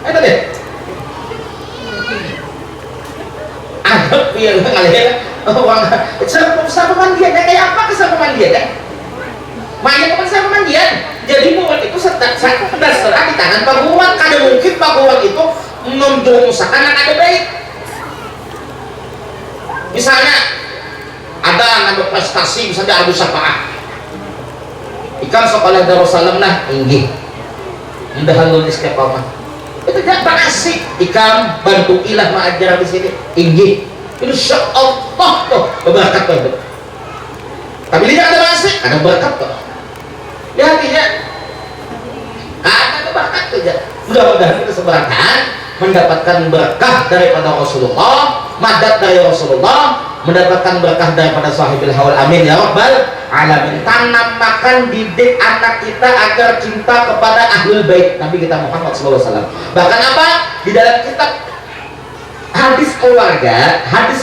itu deh. Ada yang ngalih orang siapa pemandian kayak apa kesal pemandian banyak teman saya pemandian. Jadi murid itu terserah di tangan paguruan. Kada mungkin paguruan itu menjurumuskan yang ada baik. Misalnya ada nambah prestasi misalnya Abu Syafa'ah ikan sekolah Darussalam nah inggih mudah lulus ke apa itu tidak berasik ikan bantu ilah mengajar di sini inggih insya Allah tuh berkat tuh. Tapi tidak ada berasik ada berkat tuh ya tidak ada berkat tuh ya. Mudah-mudahan kita sebarkan mendapatkan berkah daripada Rasulullah, madad dari Rasulullah, mendapatkan berkah daripada sahibul haul amin ya rabbal alamin. Tanamkan didik anak kita agar cinta kepada ahlul bait Nabi kita Muhammad SAW. Bahkan apa? Di dalam kitab hadis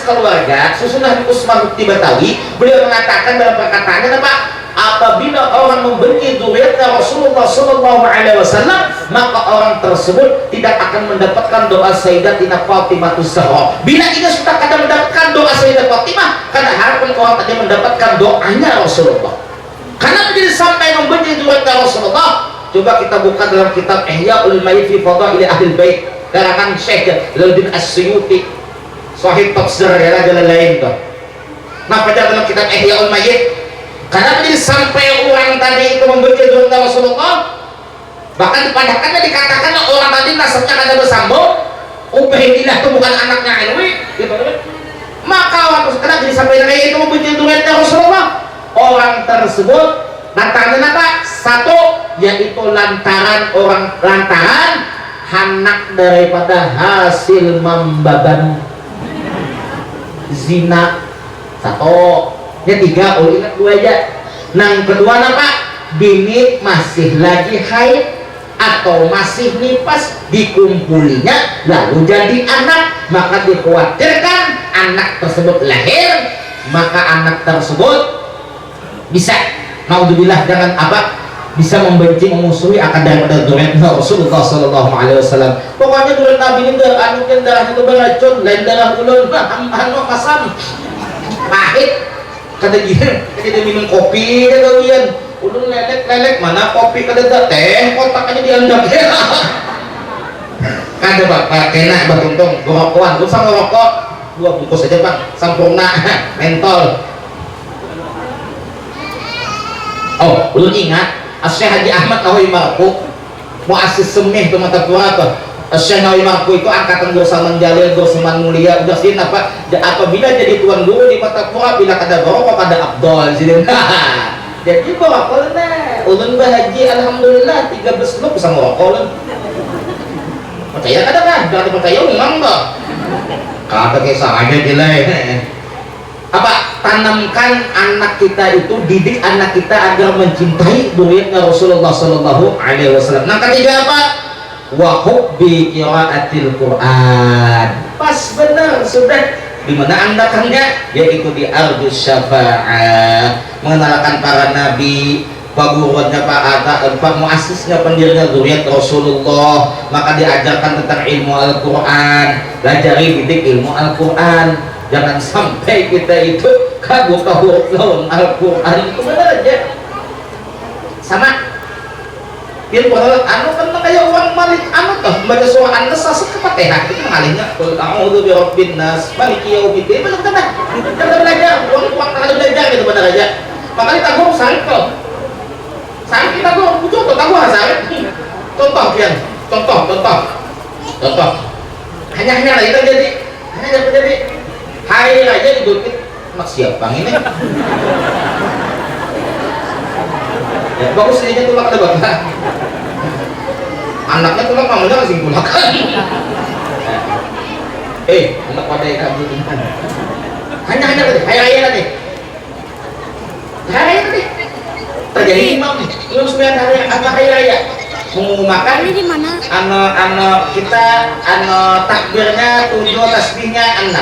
keluarga susunan Utsman Tibatawi, beliau mengatakan dalam perkataannya apa? Apabila orang membenci zuriatnya Rasulullah Sallallahu Alaihi Wasallam, maka orang tersebut tidak akan mendapatkan doa Sayyidatina Fatimah Zahra. Bila ia sudah kadang mendapatkan doa Sayyidatina Fatimah, karena harapan orang tadi mendapatkan doanya Rasulullah. Karena menjadi sampai membenci zuriatnya Rasulullah. Coba kita buka dalam kitab Ihya Ulul-Mayyit fi Fadail Ahlul Bait karangan Syekh Jalaluddin As-Suyuti, sahih tafsir ya jalan lain tuh. Nah, pada dalam kitab Ihya Ulul-Mayyit, karena menjadi sampai orang tadi itu membenci zuriat Rasulullah, bahkan dipadahkannya dikatakan orang tadi nasabnya kada bersambung, Ubaidillah itu bukan anaknya Alwi, gitu. Maka orang tersebut jadi sampai itu membenci zuriat Rasulullah. Orang tersebut lantaran apa? Satu, yaitu lantaran anak daripada hasil membaban zina. Satu. Yang tiga, ingat dua aja. Nah, yang kedua apa? Bini masih lagi haid atau masih nifas, dikumpulinya lalu jadi anak, maka dikhawatirkan anak tersebut lahir, maka anak tersebut bisa, naudzubillah, jangan apa, bisa membenci, memusuhi akan daripada zuriat Rasulullah Sallallahu Alaihi Wasallam. Pokoknya zuriat Nabi ini darahnya itu beracun, lain darah ulun, kasam, pahit. Kada gini, kita minum kopi ya kalian, udah lelek mana kopi kada teh, kotak aja diandak ya. Kada bapak kena batuntung, gorokoan, lu sama rokok 2 bungkus aja bang, sampurna, mentol. Oh, ulun ingat, Syekh Haji Ahmad Nawawi Marfu, muassis semih itu mata tua tuh. Syekh Nawawi Marfu itu angkatan Gursaman Jalil, Gursaman Mulia, udah sih apa? Apabila jadi tuan guru di mata tua, bila kada borok kada abdol sini. Jadi borok nah, ulun bahaji alhamdulillah 13 lu bisa ngorok ulun. Percaya kada kan? Jangan percaya memang toh. Kada kisah aja delay. Apa? Tanamkan anak kita itu, didik anak kita agar mencintai zuriatnya Rasulullah Sallallahu Alaihi Wasallam. Nah, ketiga apa? Wa hubbi qiraatil Quran. Pas benar sudah. Di mana andakannya? Yaitu di ardus syafa'ah, mengenalkan para nabi, pagurunya pak muasisnya pendirinya zuriat Rasulullah, maka diajarkan tentang ilmu Al-Quran, pelajari didik ilmu Al-Quran. Jangan sampai kita itu kagum huruf lawan Al-Quran itu benar aja sama. Dia padahal kan kayak orang malik toh baca surah An-Nas ke-Fatihah itu mengalihnya qul a'udzu birabbin nas maliki yaumiddin. Benar kan? Kita belajar, orang kalau belajar gitu benar aja. Makanya tahu sarif kok. Sarif kita gua contoh tahu sarif. Contoh pian, contoh. Hanya itu jadi hari aja didukit mak siapa ini? Ya, bagus ini tuh ada bapak. Anaknya tuh kamunya masih gunakan. Anak pada yang kamu ingat. Hanya tadi, hari tadi. Terjadi imam nih. Belum sembilan hari raya. Mengumumkan ini di mana? Anak kita takbirnya 7, tasbihnya 6.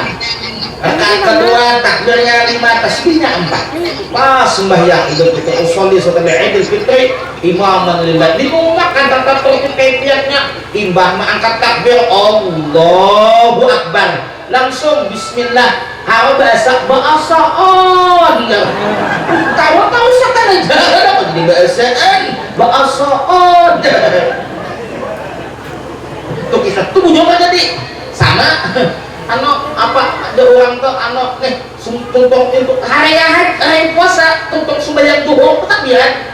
Rakaat kedua takbirnya 5, tasbihnya 4. Pas sembahyang Idul Fitri usolli setelah Idul Fitri imaman lillah, diumumkan tentang tauhid kaifiatnya. Imbah mengangkat takbir Allahu Akbar, langsung bismillah, harus bahasa on. Tahu sekan aja apa jadi bahasaan bahasa on. Tuh kisah tuh bujurnya jadi sama. Apa ada orang tuh nih tuntung untuk hari puasa tuntung sembahyang duhur takbiran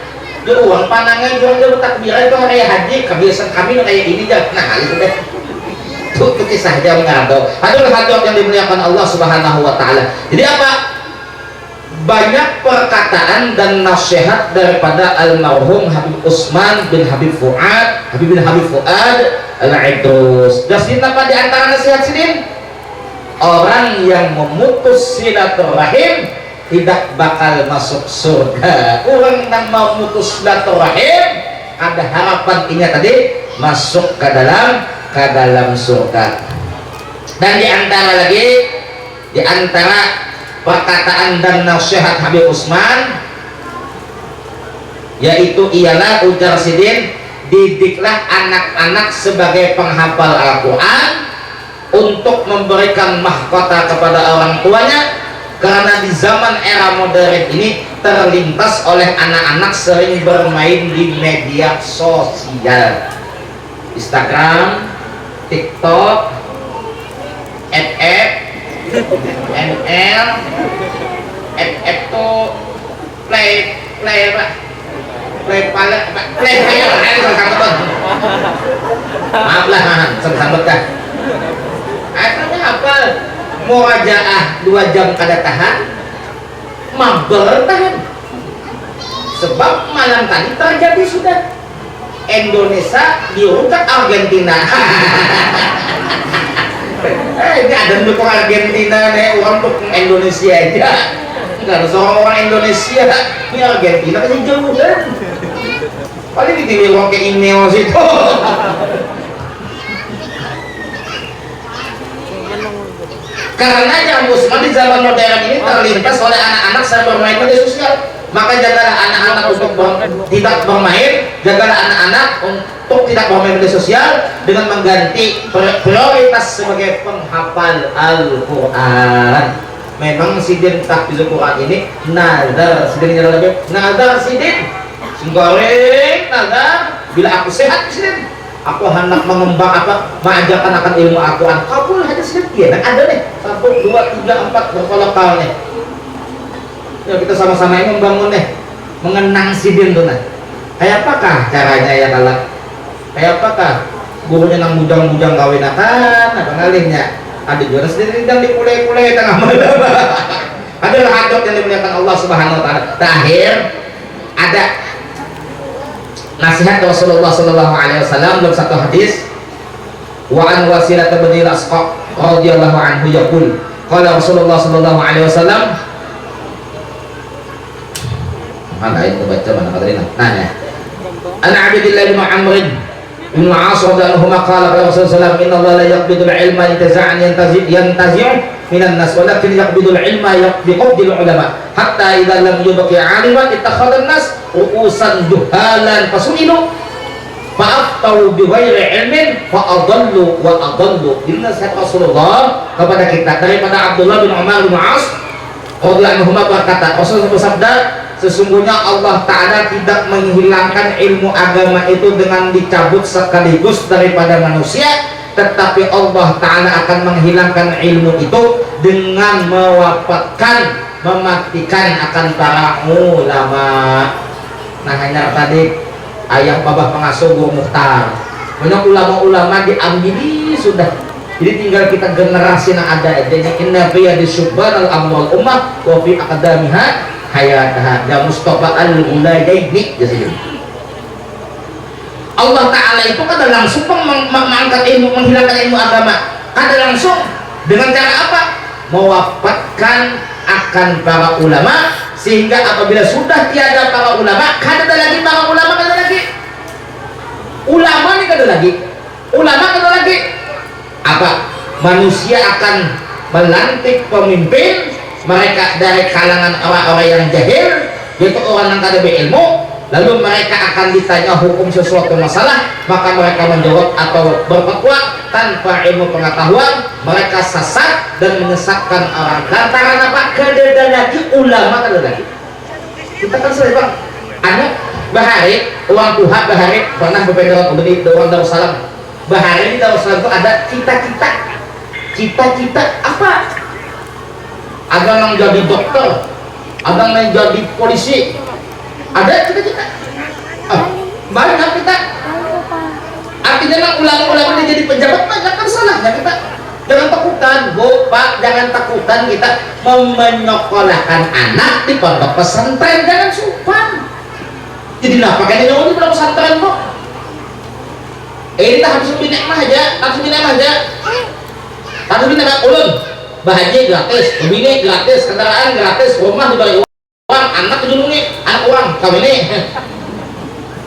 di uang panangan jual takbiran itu hari haji kebiasaan kami kayak ini aja. Nah itu deh tuh kisah dia mengadu hadir yang dimuliakan Allah Subhanahu Wa Taala. Jadi apa, banyak perkataan dan nasihat daripada almarhum Habib Utsman bin Habib Fuad Al-Idrus. Dan apa di antara nasihat sini? Orang yang memutus silaturahim tidak bakal masuk surga. Orang yang mau mutus silaturahim ada harapan ini tadi masuk ke dalam surga. Dan di antara perkataan dan nasihat Habib Utsman yaitu ialah ujar Sidin, didiklah anak-anak sebagai penghafal Al-Quran untuk memberikan mahkota kepada orang tuanya, karena di zaman era modern ini terlintas oleh anak-anak sering bermain di media sosial, Instagram, TikTok, FF, ML, FF tuh play apa? Play maaf lah, sambut dah. Akhirnya apa? Murajaah 2 jam kada tahan, mabar tahan. Sebab malam tadi terjadi sudah Indonesia diutak Argentina. Ini ada dukung Argentina nih, orang dukung Indonesia aja. Enggak ada seorang orang Indonesia, ini Argentina kasih jauh kan. Paling ditinggal orang ke email situ. Karena yang Usman di zaman modern ini terlintas oleh anak-anak saya bermain media sosial, maka jagalah anak-anak untuk tidak bermain, jagalah anak-anak untuk tidak bermain media sosial dengan mengganti prioritas sebagai penghafal Al-Quran. Memang Sidin tahfizul Quran ini nazar, Sidin nazar Sidin singgoreng nazar, bila aku sehat Sidin aku hendak mengembang mengajarkan akan ilmu Al-Quran, kabul aja Sidin. Iya, ada nih 1, 2, 3, 4 berkolokal nih. Ya kita sama-sama ini membangun nih, mengenang Sidin tuh nah. Kayak apakah caranya ya kalau? Kayak apakah gurunya nang bujang-bujang kawinakan apa ngalihnya? Ada juga sendiri dan dipulai-pulai tengah malam. Adalah hadap yang dimuliakan Allah Subhanahu wa taala. Terakhir ada nasihat Rasulullah sallallahu alaihi wasallam dalam satu hadis, wa an Wasilah bin Al-Asqa radhiyallahu anhu yaqul qala Rasulullah sallallahu alaihi wasallam, mana itu baca mana kadarina nanya ana Abdullah bin Amr bin Al-As radhiyallahu anhu qala Rasulullah sallallahu alaihi wasallam, inna Allah la yaqbidul ilma intiza'an yantazi'u minan nas walakin yaqbidul ilma biqabdil ulama hatta idza lam yubqi 'aliman ittakhadha an-nas ru'usan juhalan fasu'ilu fa'aftau bighairi ilmin fa'adallu wa adallu. Ini nasihat Rasulullah kepada kita daripada Abdullah bin Umar bin As radhiyallahu anhu berkata, Rasulullah bersabda, sesungguhnya Allah Ta'ala tidak menghilangkan ilmu agama itu dengan dicabut sekaligus daripada manusia, tetapi Allah Ta'ala akan menghilangkan ilmu itu dengan mewafatkan, mematikan akan para ulama. Nah hanya tadi ayah babah pengasuh Guru Mukhtar, banyak ulama-ulama diambil sudah, jadi tinggal kita generasi yang ada aja. Inna fi disubban al-amwal ummah wa fi aqdamiha hayataha ya Mustafa al-Ulayaini. Allah Ta'ala itu kada langsung mengangkat ilmu, menghilangkan ilmu agama, kada langsung. Dengan cara apa? Mewafatkan akan para ulama, sehingga apabila sudah tiada para ulama, kada ada lagi para ulama, kada ada lagi ulama nih, kada lagi ulama, kada lagi apa? Manusia akan melantik pemimpin mereka dari kalangan orang-orang yang jahil, yaitu orang yang kada berilmu. Lalu mereka akan ditanya hukum sesuatu masalah, maka mereka menjawab atau berfatwa tanpa ilmu pengetahuan. Mereka sesat dan menyesatkan orang. Lantaran apa? Kada lagi ulama, kada lagi. Kita kan sering bang, anak bahari, uang Tuhan bahari pernah berpegang di orang Darussalam. Bahari di Darussalam itu ada cita-cita. Cita-cita apa? Ada yang jadi dokter, ada yang jadi polisi, ada cita-cita. Banyak kita. Artinya memang ulama-ulama dia jadi pejabat, banyak kan salahnya kita. Jangan takutan, Bu, Pak, jangan takutan kita menyekolahkan anak di pondok pesantren, jangan supan. Jadi nah pakai nyawa di pondok pesantren kok. Kita harus binik mah aja, harus binik mah aja. Harus binik mah ulun. bahagia gratis, bini gratis, kendaraan gratis, rumah diberi uang, anak ujung-ujungnya anak uang kami ini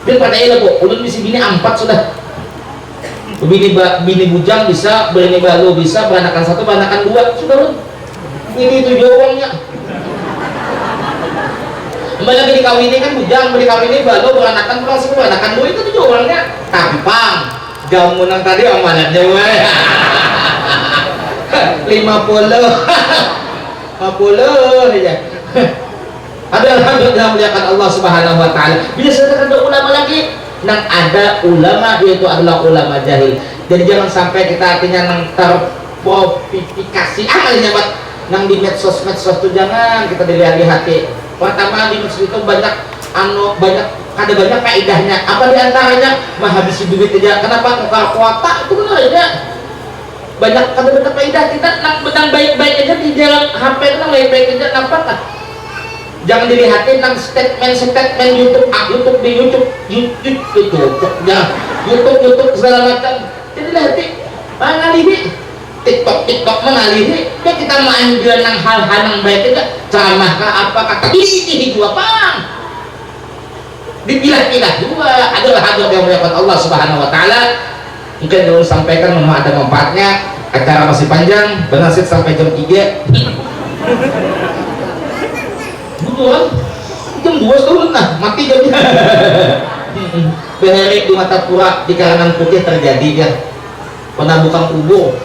dia pada ilah bu, ulun misi bini 4 sudah bini bujang bisa, bini balu bisa, beranakan 1, beranakan 2 sudah ulun ini 7 uangnya kembali lagi dikawini kan bujang, dikawini balu, beranakan pulang 10, beranakan 2 itu 7 uangnya tampang jamu nang tadi amanatnya weh 50 ya adalah muliakan Allah Subhanahu wa taala. Bila sudah ada ulama lagi, nang ada ulama yaitu adalah ulama jahil. Jadi jangan sampai kita artinya nang terprovokasi amalnya buat nang di medsos itu jangan kita dilihat di hati. Pertama di medsos itu banyak ada banyak faedahnya. Apa diantaranya menghabisi duit aja. Kenapa tukar kuota itu benar aja. Banyak faedah kita nang baik-baik aja di dalam HP itu nang baik-baik aja nampak kan? Jangan dilihatin nang statement YouTube di YouTube segala macam. Jadi lihat mengalih TikTok mengalih. Kita main dia nang hal-hal nang baik aja. Ceramah kah apa kata ini dua pang. Dipilah-pilah dua adalah hadap yang muliakan Allah Subhanahu wa taala. Mungkin dulu sampaikan memang ada manfaatnya, acara masih panjang, bernasib sampai jam 3 betul jam 2 turun nah mati jamnya benerik di mata pura di kalangan putih terjadi ya penabukan kubur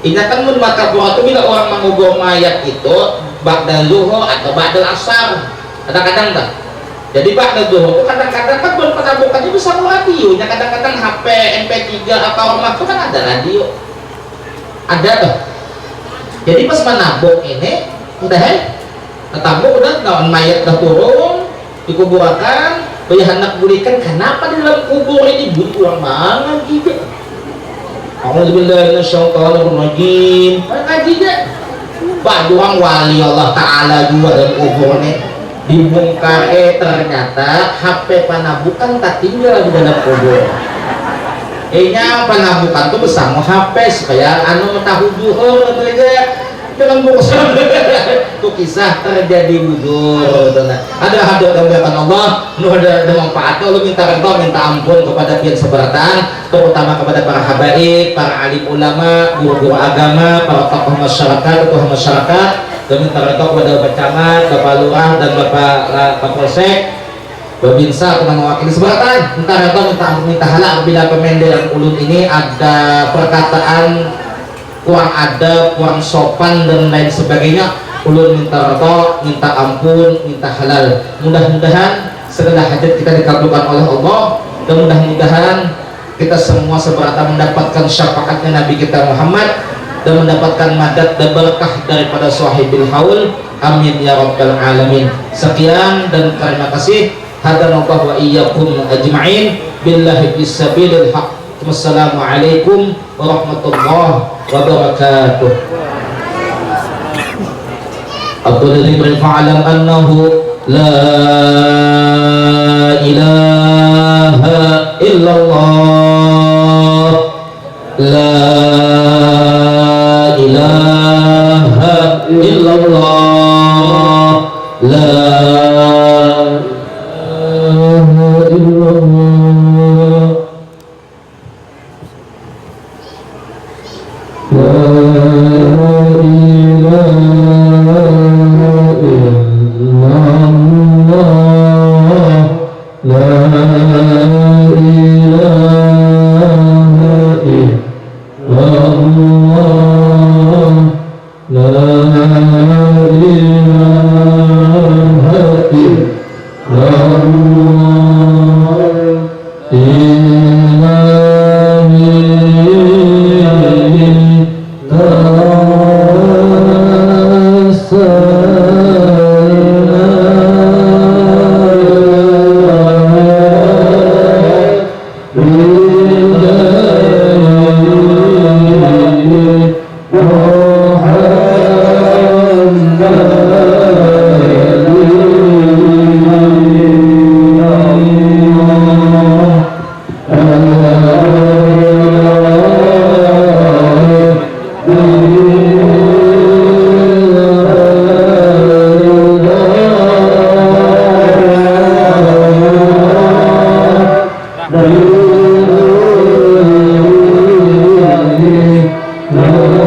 ingatan mun mata pura itu bila orang mengubur mayat itu ba'da zuhur atau ba'da asar kadang-kadang tak jadi ba'da zuhur itu kadang-kadang kan penabukannya bisa radionya kadang-kadang HP MP3 atau rumah itu kan ada radio ada tuh. Jadi pas menabuk ini udah tabuk udah daun mayat udah turun dikuburkan banyak anak bulikan kenapa di dalam kubur ini butuh ulang banget gitu Alhamdulillahirrahmanirrahim ngaji deh pak doang wali Allah Ta'ala juga dalam kubur ini dibongkar ternyata HP panabukan tak tinggal di dalam kubur nya panabukan tuh bersama HP supaya anu tahu duhur atau aja jangan bosan tuh kisah terjadi budur ada hadap yang muliakan Allah nu ada manfaatnya lu minta redha minta ampun kepada pihak seberatan terutama kepada para habaib para alim ulama guru-guru agama para tokoh masyarakat dan minta redha kepada Bapak Camat Bapak Lurah dan Bapak Polsek Babinsa teman mewakili seberatan minta ampun minta halal bila pemenderan ulun ini ada perkataan kurang adab, kurang sopan dan lain sebagainya ulun minta redha, minta ampun, minta halal mudah-mudahan segala hajat kita dikabulkan oleh Allah dan mudah-mudahan kita semua seberatan mendapatkan syafaatnya Nabi kita Muhammad dan mendapatkan madat dan berkah daripada sahibil haul amin ya rabbal alamin sekian dan terima kasih hadanallahu wa iyyakum ajma'in billahi bisabilil haq. Wassalamualaikum warahmatullahi wabarakatuh. Abdul Ibrahim fa'alam annahu la ilaha illallah la ilaha illallah la Oh Terima kasih.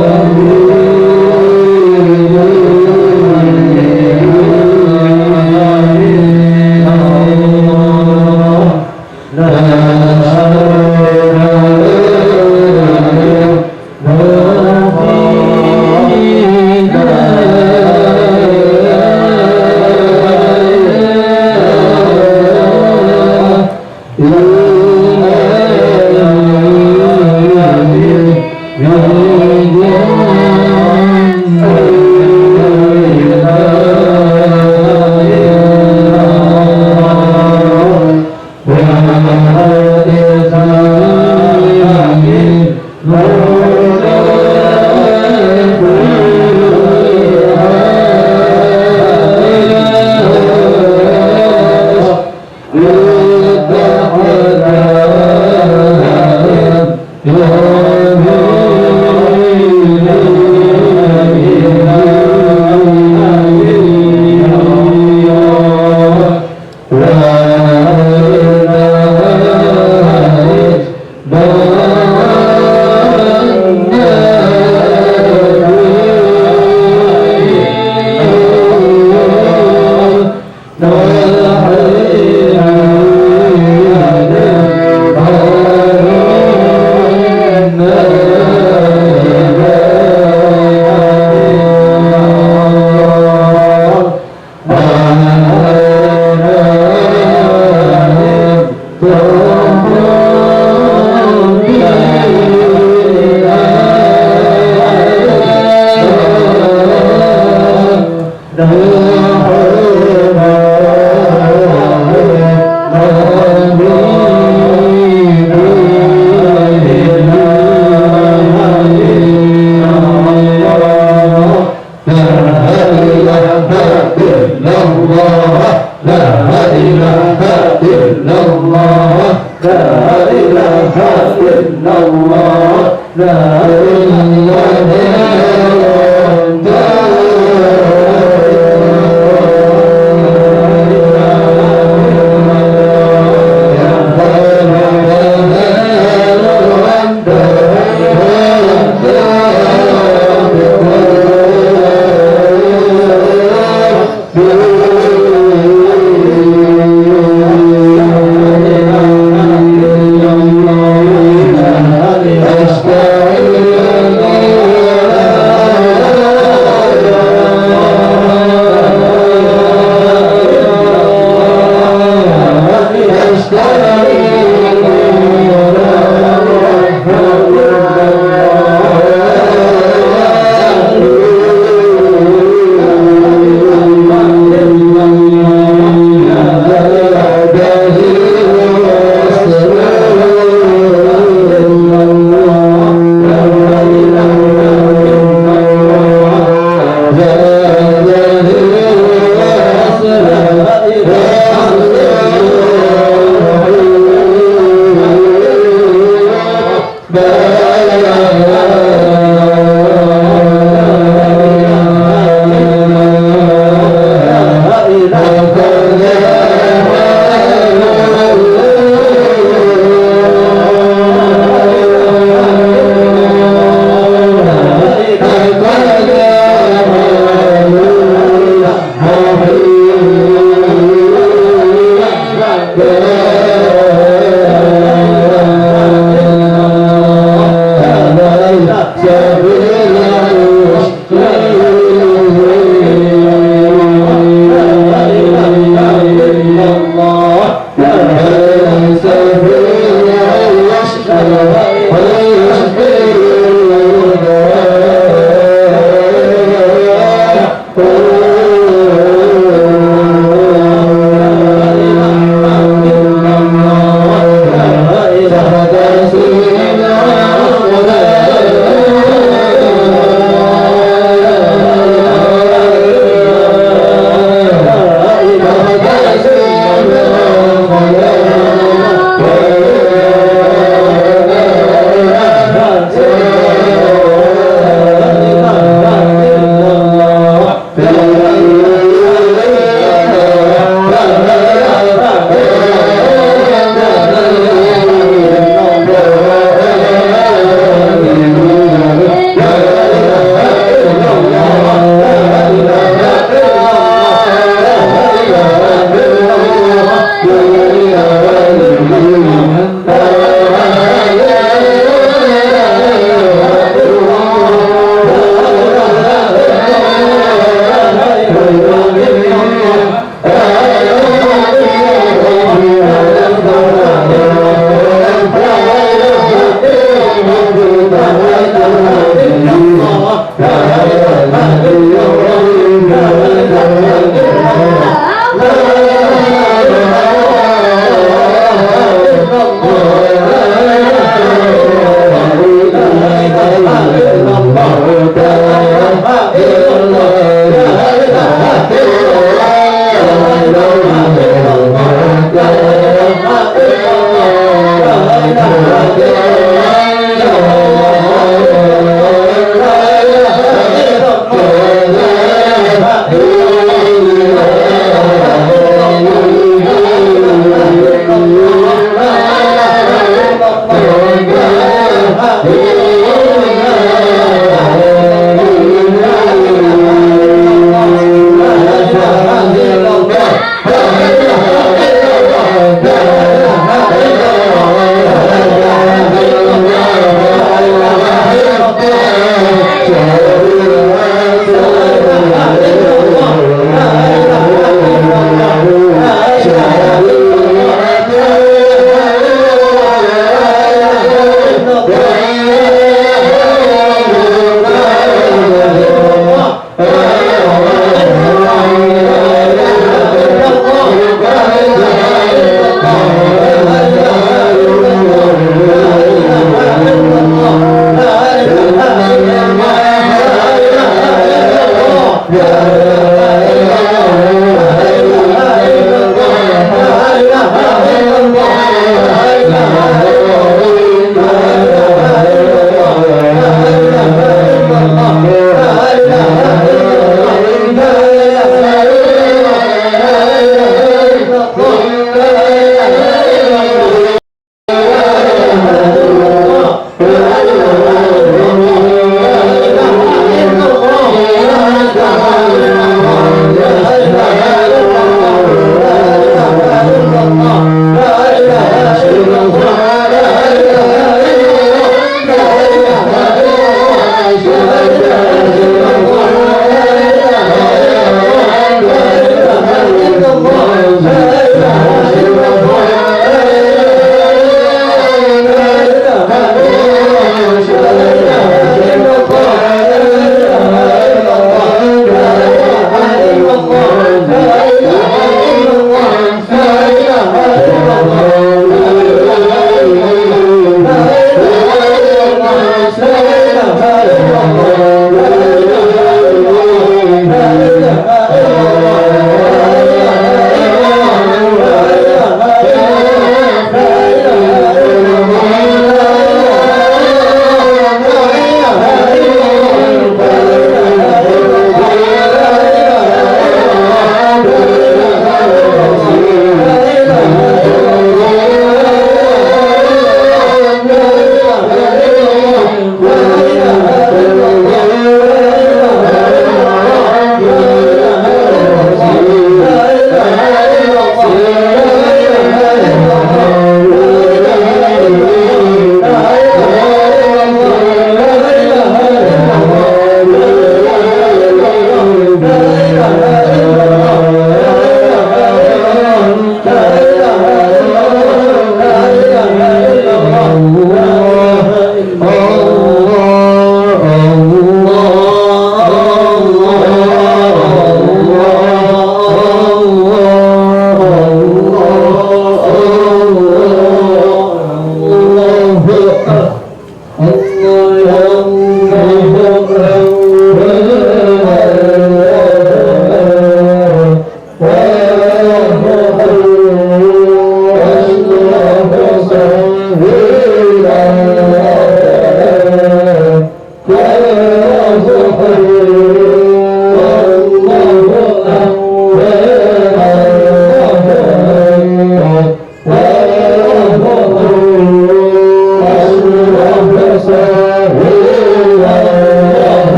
Allah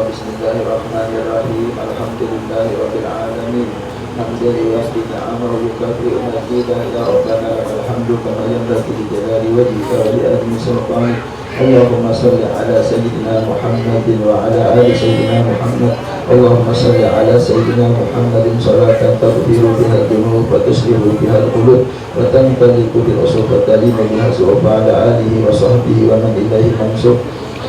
Bismillahirrahmanirrahim. Alhamdulillahirabbil alamin. Hamdan yuwaffi ni'amahu wa yukafi mazidah ya rabbana lakal hamdu kama yanbaghi li jalali wajhika wa li azmi sultanik. Allahumma salli ala sayyidina Muhammadin wa ala ali sayyidina Muhammad. Allahumma salli ala sayyidina Muhammadin salatan taghfiru biha al-dhunub wa tuslihu biha al-qulub wa tanfaliku bil usub wa talimu biha su'ub ala alihi wa sahbihi wa man ilaihi mansub.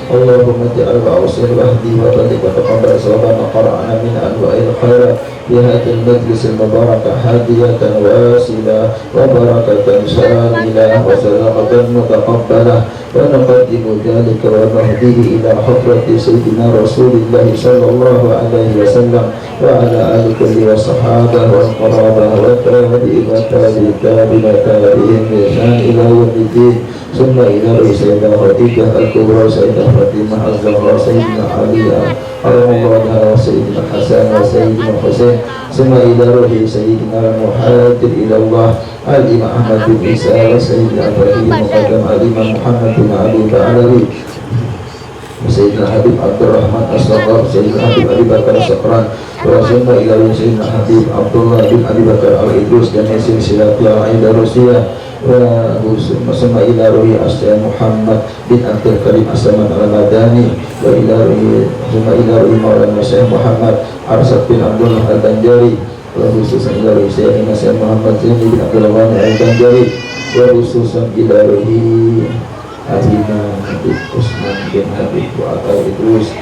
Allahumma ja'al wa awsil wahdi wa balik wa taqabbal sawabana qara'ana min anwa'il khairat fi hadhil majlis al-mubarakah hadiyatan wasila wa barakatan shamila wa sadaqatan mutaqabbalah wa naqaddimu dhalika wa nahdihi ila hadrati sayyidina Rasulillah sallallahu alaihi wasallam wa ala alihi kulli wa sahabah wa qarabah wa tabi'in wa tabi'in bi ihsan ila yaumiddin. ثم إلى سيدنا خديجة الكبرى سيدنا فاطمة الزهراء سيدنا علي رضي الله عنها وسيدنا الحسن وسيدنا الحسين ثم إلى روح سيدنا المهاجر إلى الله الإمام أحمد بن عيسى وسيدنا إبراهيم مقدم الإمام محمد بن علي العلوي وسيدنا حبيب عبد الرحمن الصقر سيدنا حبيب أبي بكر الصقران ورسولنا إلى سيدنا حبيب عبد الله بن أبي بكر الإدريس dan silsilah Al Rusiyah wa ila ruhi asya Muhammad bin Abdul Karim As-Saman Al-Madani wa ila ruhi Maulana Syekh Muhammad Arsad bin Abdullah Al-Banjari wa khususan ila ruhi Syekh Muhammad Zaini bin Abdul Ghani Al-Banjari wa khususan ila ruhi Habibna Habib Usman bin Habib wa Atal Idrus.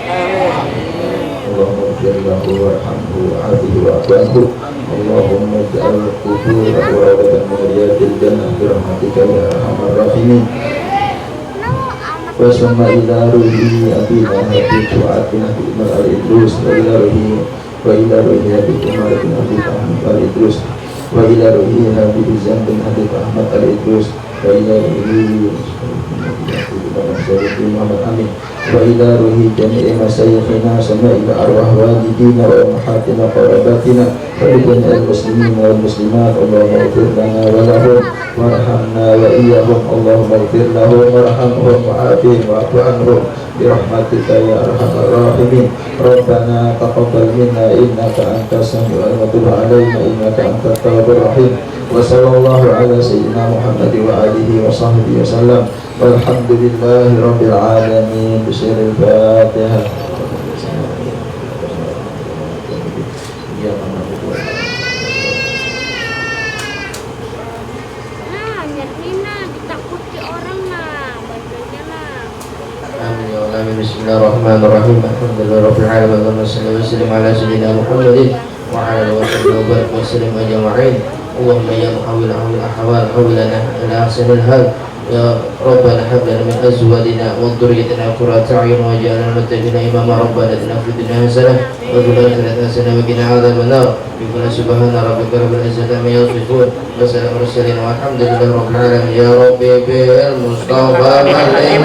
Allahumma ghfirlahu warhamhu wa'afihi wa'afu. Allahumma ij'al quburahu rawdatan min riyadil jannah bi rahmatika ya arhamar rahimin. Wa summa ila ruhi abina Habib Fuad bin Habib Al-Idrus wa ila ruhi Habib Umar bin Habib Ahmad Al-Idrus وإلى رؤيها بإذن بن حبيب أحمد الإدريس وإلى رؤيه محمد أمين وإلى روح جميع مشايخنا سمائل أرواح والدينا وأمهاتنا وقراباتنا ولجميع المسلمين والمسلمات اللهم اغفر لنا ولهم وارحمنا وإياهم اللهم اغفر لهم وارحمهم وعافهم واعف عنهم برحمتك يا أرحم الراحمين ربنا تقبل منا إنك أنت السميع العليم وتب علينا إنك أنت التواب الرحيم وصلى الله على سيدنا محمد وآله وصحبه وسلم والحمد لله رب العالمين بسر الفاتحة. Nah, Nyatina ditakuti orang nah, bacanya nah. Amin ya Allah. Bismillahirrahmanirrahim. Alhamdulillahirabbil alamin. Allahumma shalli wa sallim ala sayyidina Muhammadin wa ala alihi wa sahbihi wa barik wa sallim ajma'in. Allahumma ya muhawwil ahwal hawlana ila ahsanil hal. Ya Rabbana hab lana min azwajina wa dhurriyyatina qurrata a'yun waj'alna lil muttaqina imama. Rabbana atina fid dunya hasanah wa fil akhirati hasanah wa qina adzaban nar. Subhana rabbika rabbil izzati amma yasifun wa salamun alal mursalin walhamdulillahi rabbil alamin. Ya Rabbi bil Mustafa wal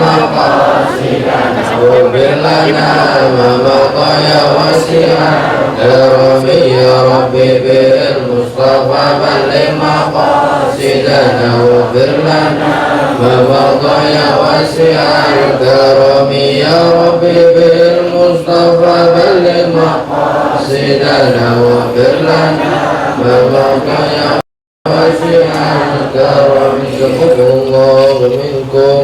maqasidana wa bil lana ma maqaya wasi'an ya Rabbi ya Rabbi bil Mustafa wal maqasidana wa bil lana مضى يا واسع الكرم يا ربي بالمصطفى بلغ مقاصدنا واغفر لنا مضى يا واسع الكرم. جزاكم الله منكم.